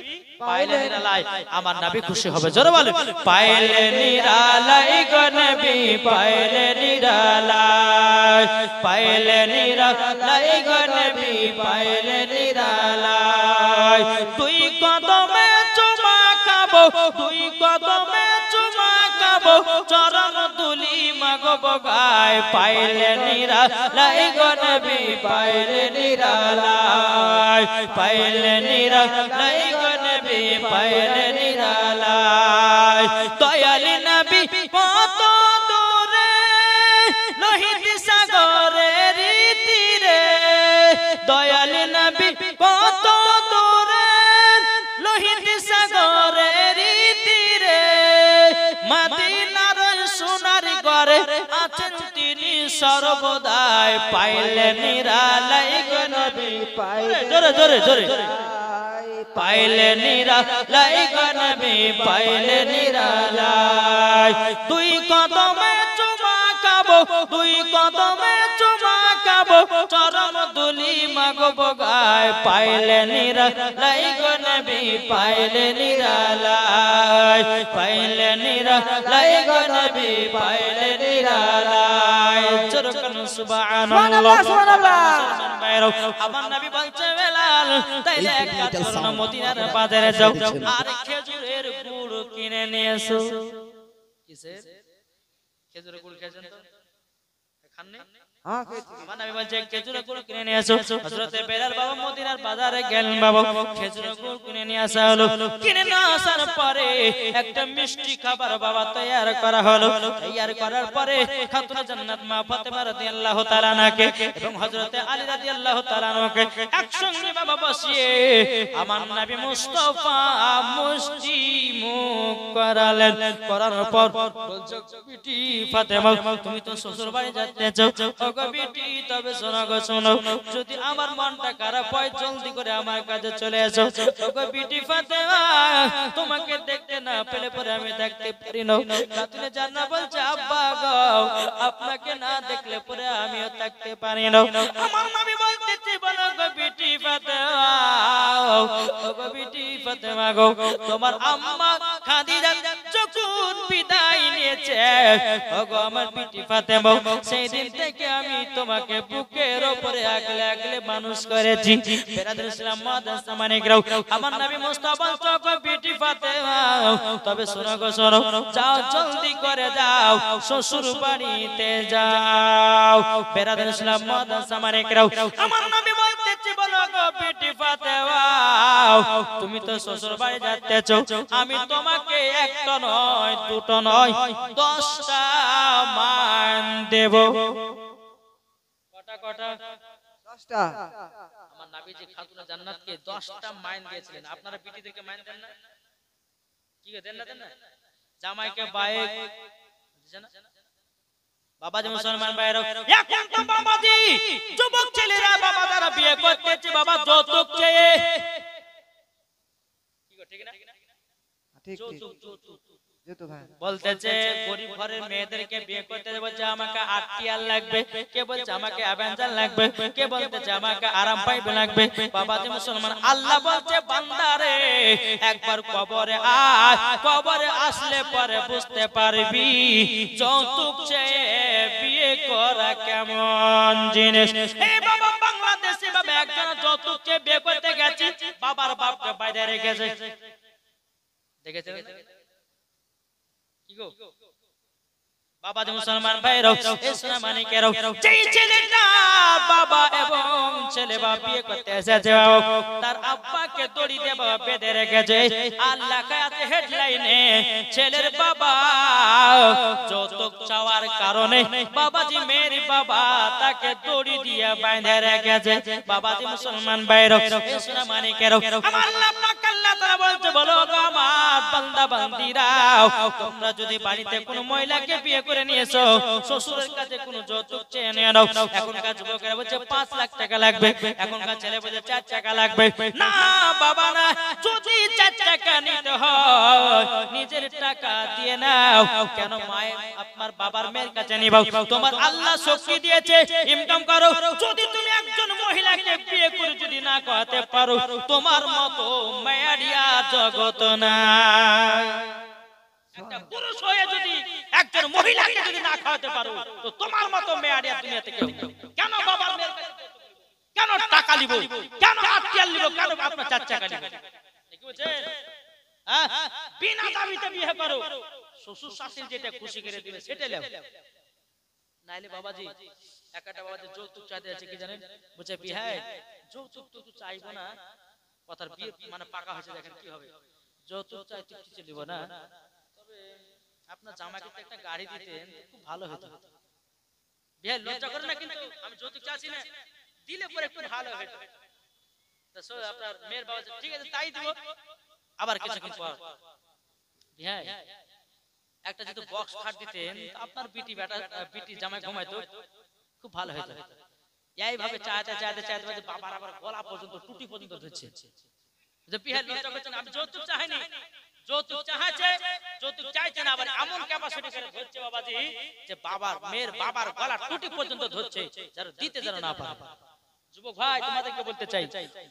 পাইলে নিরালাই। আমার নবী খুশি হবে, জোরে বলেন, পাইলে নিরালাই গো নবী, পাইলে নিরালাই, পাইলে নিরালাই গো নবী, পাইলে নিরালাই। দুই কদমে চুমা খাবো, দুই কদমে চুমা কাবো চরণ দুলি মাগো বগায় পাইলে নিরালাই গো নবী পাইলে নিরালাই পাইলে নিরালাই গো নবী পাইলে নিরালাই দয়ালি নবী কত দূরে লোহিত সাগরের তীরে দয়ালি নবী কত দূরে লোহিত সাগরের তীরে মদিনার সোনার ঘরে আছেন তিনি সর্বদাই পাইলে নিরালাই গো নবী পাইলে জোরে জোরে জোরে পাইলে নিরালাই গো নবী পাইলে নিরালাই দুই কদমে চুমা খাবো দুই কদমে চুমা খাবো চরণ দুলি মাগো বগায় পাইলে নিরালাই গো নবী পাইলে নিরালাই পাইলে নিরালাই গো নবী পাইলে নিরালাই চরকন সুবহানাল্লাহ সুবহানাল্লাহ আমার নবী বলছে বেলাল তাইলে এক কাজ করো না মদিনার বাজারে যাও আর খেজুরের গুড় কিনে নিয়ে এসো কিসের খেজুরের গুড় খেয়েছেন তো খাননি हां खेती মানে আমি বলছি খেজুরের গুড় কিনে নিয়ে এসো হযরতে বেলাল বাবা মদিনার বাজারে গেলেন বাবা খেজুরের গুড় কিনে নিয়ে আসা হলো কিনে নিয়ে আসার পরে একটা মিষ্টি খাবার বাবা তৈয়ার করা হলো তৈয়ার করার পরে খাতুনে জান্নাত মা ফাতেমা রাদিয়াল্লাহু তাআলা আনহাকে এবং হযরতে আলী রাদিয়াল্লাহু তাআলা আনহুকে একসঙ্গে বাবা বসিয়ে আমার নবী মুস্তাফা মুষ্টি মুখ করালেন করানোর পর বলছে বিটি ফাতেমা তুমি তো শ্বশুর বাড়ি যেতে চাও ওগো বিটি তবে শোনো গো শোনো যদি আমার মনটা খারাপ হয় জলদি করে আমার কাছে চলে এসো ওগো বিটি ফাতেমা তোমাকে দেখতে না পেলে পরে আমি থাকতে পারি না খাতুনে জান্নাত বলছে আব্বা গো আপনাকে না দেখলে পরে আমিও থাকতে পারি না আমার নবী বলতেছে বলো গো বিটি ফাতেমা ওগো বিটি ফাতেমা গো তোমার আম্মা খাদিজা যখন বিদায় নিয়েছে ওগো আমার বিটি ফাতেমা সেই দিন থেকে আমি তোমাকে বুকের উপরে আগলে আগলে মানুষ করেছি বেরাদর ইসলাম মাদ্রাসা মানিকরাও আমার নবী মুস্তাফা ওগো বিটি ফাতেমা তবে শোনো গো শোনো যাও জলদি করে যাও শ্বশুর বাড়িতে যাও বেরাদর ইসলাম মাদ্রাসা মানিকরাও আমার নবী বলতেছে বলো গো বিটি ফাতেমা তুমি তো শ্বশুর বাড়ি যাচ্ছো আমি তোমাকে একটা নয় দুটো নয় 10টা মান দেব কটা কটা 10টা আমার নবীজি খাতুনে জান্নাতকে 10টা মান দিয়েছিলেন আপনারা বিটিদেরকে মান দেন না কি দেন না দেন না জামাইকে বাইক দিছেন না বাবাজি মুসলমান ভাইরা এখন তো বাবাজি যুবক ছেলেরা বাবা দ্বারা বিয়ে করতেছে বাবা যৌতুক চেয়ে কি গো ঠিক না ঠিক যৌতুক যৌতুক যেতো ভাই বলতেছে গরিব ঘরের মেয়েদেরকে বিয়ে করতে বলছে আমাকে আরটিআর লাগবে কে বলছে আমাকে অ্যাভেঞ্জার লাগবে কে বলতেছে আমাকে আরাম পাইপ লাগবে বাবাজি মুসলমান আল্লাহ বলছে বান্দা রে একবার কবরে আয় কবরে আসলে পরে বুঝতে পারবি যৌতুক চেয়ে বিয়ে করা কেমন জিনিস এই বাবা বাংলাদেশে বাবা একজন যৌতুক চেয়ে বিয়ে করতে গেছে বাবার বাপকে বাইরে রেখেছে দেখেছেন কি গো বাবাজি মুসলমান ভাইরাও ইসলাম মানিকেরাও যেই ছেলেটা বাবা এবং ছেলে বাবা বিয়ে করতে এসেছে তার আব্বাকে দড়ি দিয়ে বাবা বেঁধে রেখেছে আর লেখা আছে হেডলাইনে ছেলের বাবা যৌতুক চাওয়ার কারণে বাবাজি মেয়ের বাবা তাকে দড়ি দিয়ে বেঁধে রেখেছে বাবাজি মুসলমান ভাইরাও ইসলাম মানিকেরাও আমার আল্লাহ পাক আল্লাহ তাআলা বলছে বলো গো আমার বান্দা বান্দিরাও তোমরা যদি বাড়িতে কোনো মহিলাকে বিয়ে করে নিয়েছো শ্বশুরের কাছে কোনো যৌতুক চেয়ে নিয়ে নাও এখনকার যুবকেরা বলছে 5 লাখ টাকা লাগবে এখনকার ছেলে বলছে 4 টাকা লাগবে না বাবা না যদি 4 টাকা নিতে হয় নিজের টাকা দিয়ে নাও কেন মায়ের আপনার বাবার মেয়ের কাছে নিবাও তোমার আল্লাহ শক্তি দিয়েছে ইনকাম করো যদি তুমি একজন মহিলাকে বিয়ে করে যদি না করাতে পারো তোমার মতো মায়ারিয়া জগত না একটা পুরুষ হয়ে যদি একজন মহিলাকে যদি না খাওয়াতে পারো তো তোমার মতো মেয়ারিয়া দুনিয়াতে কেউ কেন বাবার মেয়ের কেন টাকা নিব কেন আত্মীয়াল নিব কেন আপনার 4 টাকা নিব কি বলছেন হ্যাঁ বিনা দাবিতে বিয়ে করো শ্বশুর শাশুড়ি যেটা খুশি করে দিবে সেটা লেও, নাইলে বাবাজি একটা বাবাজি যৌতুক চাইতে আছে কি জানেন, বলছে বিহাই যৌতুক তো চাইবো না, কথার বিয়ে মানে পাকা হয়েছে, দেখেন কি হবে, যৌতুক চাই ঠিক কিছু দিব না, তবে আপনার জামাকে একটা গাড়ি দিতেন খুব ভালো হতো। বিহাই লজ্জা করে না, কিন্তু আমি যৌতুক চাইছি না, দিলে পরে একটু ভালো হতো। আপনার মেয়ের বাবা ঠিক আছে তাই দিব, আবার কিছুক্ষণ পর বিহাই একটা যদি বক্স খাট দিতেন আপনার বিটি জামাই ঘুমাইতো খুব ভালো হতো। এইভাবে চাইতে চাইতে চাইতে বাবার আবার গলা পর্যন্ত টুটি পর্যন্ত ধরছে। বিহাই লজ্জা করছেন, আমি যৌতুক চাইনি, যৌতুক চাইছে, যৌতুক চাইছে না, আবার এমন ক্যাপাসিটি করে ধরছে বাবাজি যে মেয়ের বাবার গলা টুটি পর্যন্ত ধরছে, যারা দিতে যেন না পারে। যুবক ভাই তোমাদেরকে বলতে চাই,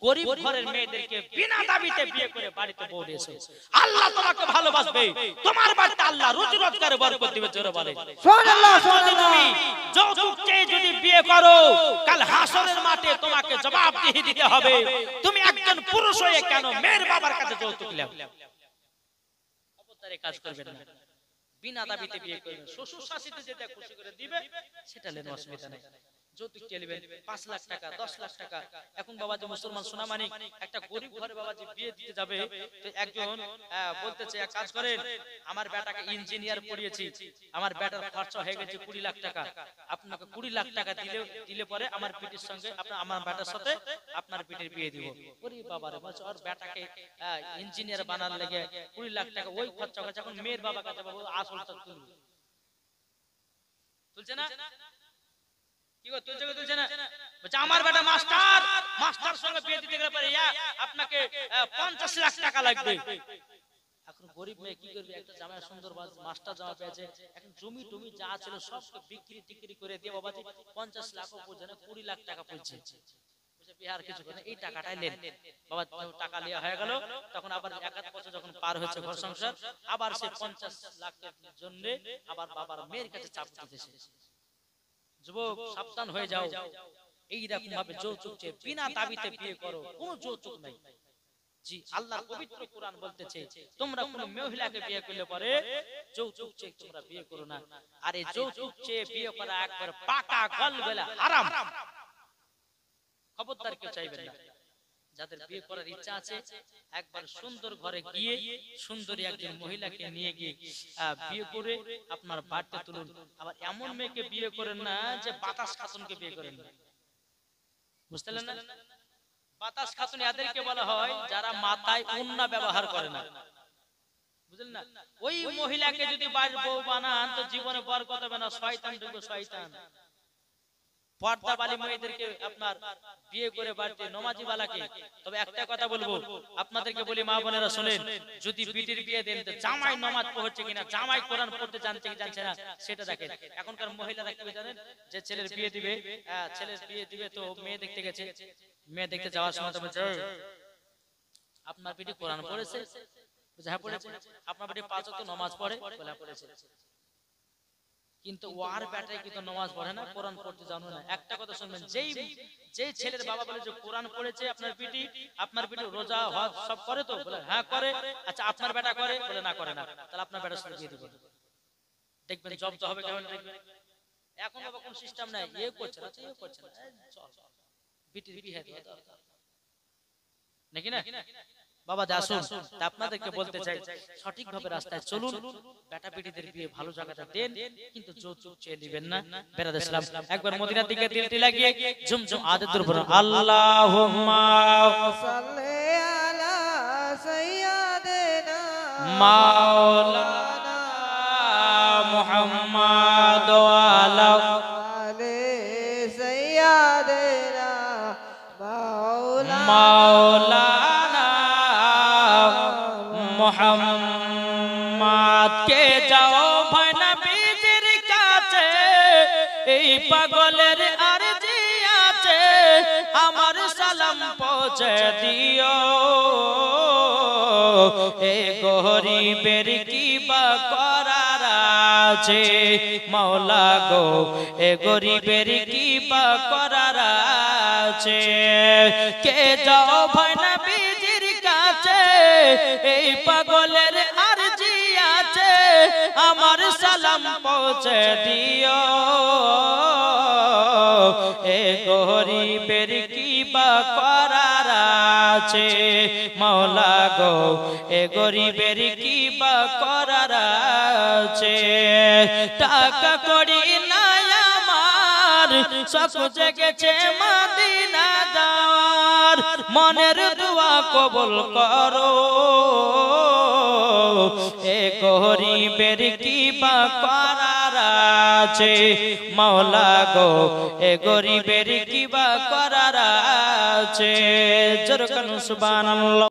গরিব ঘরের মেয়েদেরকে বিনা দাবিতে বিয়ে করে বাড়িতে বউ এসো, আল্লাহ তোমাকে ভালোবাসবে, তোমার বাড়িতে আল্লাহ রুজি রোজগারে বরকত দিবে। জোরে বলে সুবহানাল্লাহ, সুবহানাল্লাহ। তুমি যৌতুক চেয়ে যদি বিয়ে করো, কাল হাসরের মাঠে তোমাকে জবাবদিহি দিতে হবে, তুমি একজন পুরুষ হয়ে কেন মেয়ের বাবার কাছে যৌতুক নাও। অবতারে কাজ করবেন না, বিনা দাবিতে বিয়ে করবেন, শ্বশুর শাশুড়ি যেটা খুশি করে দিবে সেটা লেন, অসুবিধা নেই। যৌতুক চেয়ে 5 লাখ টাকা 10 লাখ টাকা, এখন বাবাজি মুসলমান সোনামানিক একটা গরিব ঘরে বাবাজি বিয়ে দিতে যাবে, তো একজন বলতেছে এক কাজ করেন, আমার বেটাকে ইঞ্জিনিয়ার পড়িয়েছি, আমার বেটার খরচা হয়ে গেছে 20 লাখ টাকা, আপনাকে 20 লাখ টাকা দিলে পরে আমার বিটির সঙ্গে আমার বেটার সাথে আপনার বিটির বিয়ে দিব। ওরে বাবারে, বলছে ওর বেটাকে ইঞ্জিনিয়ার বানার লেগে 20 লাখ টাকা ওই খরচা হয়েছে, এখন মেয়ের বাবা কাছে বাবু আসলটা তুলছে না, আমার বেটা মাস্টার, মাস্টার সঙ্গে বিয়ে দিতে গেলে পরে আপনাকে 50 লাখ টাকা লাগবে। এখন গরিব মেয়ে কি করবে, একটা জামাই সুন্দর মাস্টার জামা পেয়েছে, এখন জমি টমি যা ছিল সবকে বিক্রি টিক্রি করে দিয়ে বাবাজি 50 লাখও পড়ছে না, 20 লাখ টাকা পড়ছে। বিহার কিছু করে এই টাকাটাই নেন বাবা, টাকা নেওয়া হয়ে গেল, তখন আবার 1 বছর যখন পার হয়েছে ঘর সংসার, আবার সে 50 লাখের জন্য আবার বাবার মেয়ের কাছে চাপ দিতেছে। যুবক সাবধান হয়ে যাও, এইরকম ভাবে যৌতুক চেয়ে বিনা দাবিতে বিয়ে করো, কোনো যৌতুক নাই। জি আল্লাহর পবিত্র কোরআন বলতেছে, তোমরা কোন মহিলাকে বিয়ে করলে পরে যৌতুক চেয়ে তোমরা বিয়ে করো না, আর এই যৌতুক চেয়ে বিয়ে করা একবার পাকা গলবেলা হারাম, খবরদার কেউ চাইবেন না। যাদের বিয়ে করার ইচ্ছা আছে একবার সুন্দর ঘরে গিয়ে সুন্দরী একজন মহিলাকে নিয়ে গিয়ে বিয়ে করে আপনার বাড়িতে তুলুন। আবার এমন মেয়েকে বিয়ে করেন না যে বাতাস খাতুনকে বিয়ে করেন না, বুঝতে পারলেন না? বাতাস খাতুন এদেরকে বলা হয় যারা মাথায় ওড়না ব্যবহার করে না, বুঝলেন না? ওই মহিলাকে যদি বাড়ির বউ বানান তো জীবনে বরকত হবে না, শয়তান ঢুকবে, শয়তান। পর্দাবালী মেয়েদেরকে আপনার বিয়ে করে বাড়িতে নমাজি বালাকে, তবে একটা কথা বলবো আপনাদেরকে বলি মা বোনেরা শুনেন, যদি বিটির বিয়ে দেন তো জামাই নামাজ পড়ছে কিনা, জামাই কোরআন পড়তে জানছে কি জানছে না সেটা দেখেন। এখনকার মহিলারা কি জানেন, যে ছেলের বিয়ে দিবে তো মেয়ে দেখতে গেছে, মেয়ে দেখতে যাওয়ার সময় তো বলছে আপনার বিটি কোরআন পড়েছে, হ্যাঁ পড়েছে। আপনার বিটি 5 ওয়াক্ত নামাজ পড়ে, বলে পড়েছে, কিন্তু ওর বেটায় কিন্তু নামাজ পড়ে না, কোরআন পড়তে জানো না। একটা কথা শুনবেন, যেই ছেলের বাবা বলে যে কোরআন পড়েছে আপনার বিটি রোজা হজ সব করে, তো বলে হ্যাঁ করে, আচ্ছা আপনার বেটা করে, বলে না করে না, তাহলে আপনার বেটার সাথে বিয়ে দিবেন, দেখবেন জব্দ হবে কেমন দেখবেন। এখন বাবা কোন সিস্টেম নাই, এ করছে না এ করছে না, চল বিটির বিয়ে দেওয়া দরকার নাকি না বাবা? আসুন আপনাদেরকে বলতে চাই, সঠিকভাবে রাস্তায় চলুন, বেটা বেটিদের বিয়ে ভালো জায়গাটা দেন, কিন্তু যৌতুক চেয়ে দিবেন না। বেরাদ ইসলাম একবার মদিনার দিকে দিলটি লাগিয়ে ঝুমঝুম আদতের উপর আল্লাহুম্মা সাল্লি আলা সাইয়্যিদিনা মাওলানা মুহাম্মদ ওয়া আলা আলি সাইয়্যিদিনা মাওলানা মোহাম্মদ কে যাও ভাই নবীজির কাছে, এই পাগলের আরজি আছে, আমার সালাম পৌঁছে দিও, এ গরিবের কি বা করার আছে, মাওলা গো এ গরিবের কি বা করার আছে, কে যাও ভাই নবীজির কাছে, এই পাগলের আরজি আছে, পৌঁছে দিও এ গরিবের কি বা করার আছে মাওলা গো এ গরিবের কি বা করার আছে টাকা করি না আমার শখ জেগেছে মদিনা যাওয়ার মনের দোয়া কবুল করো এ গরিবের কি বা করার আছে মাওলা গো এ গরিবের কি বা করার আছে জোরে কান সুবহানাল্লাহ।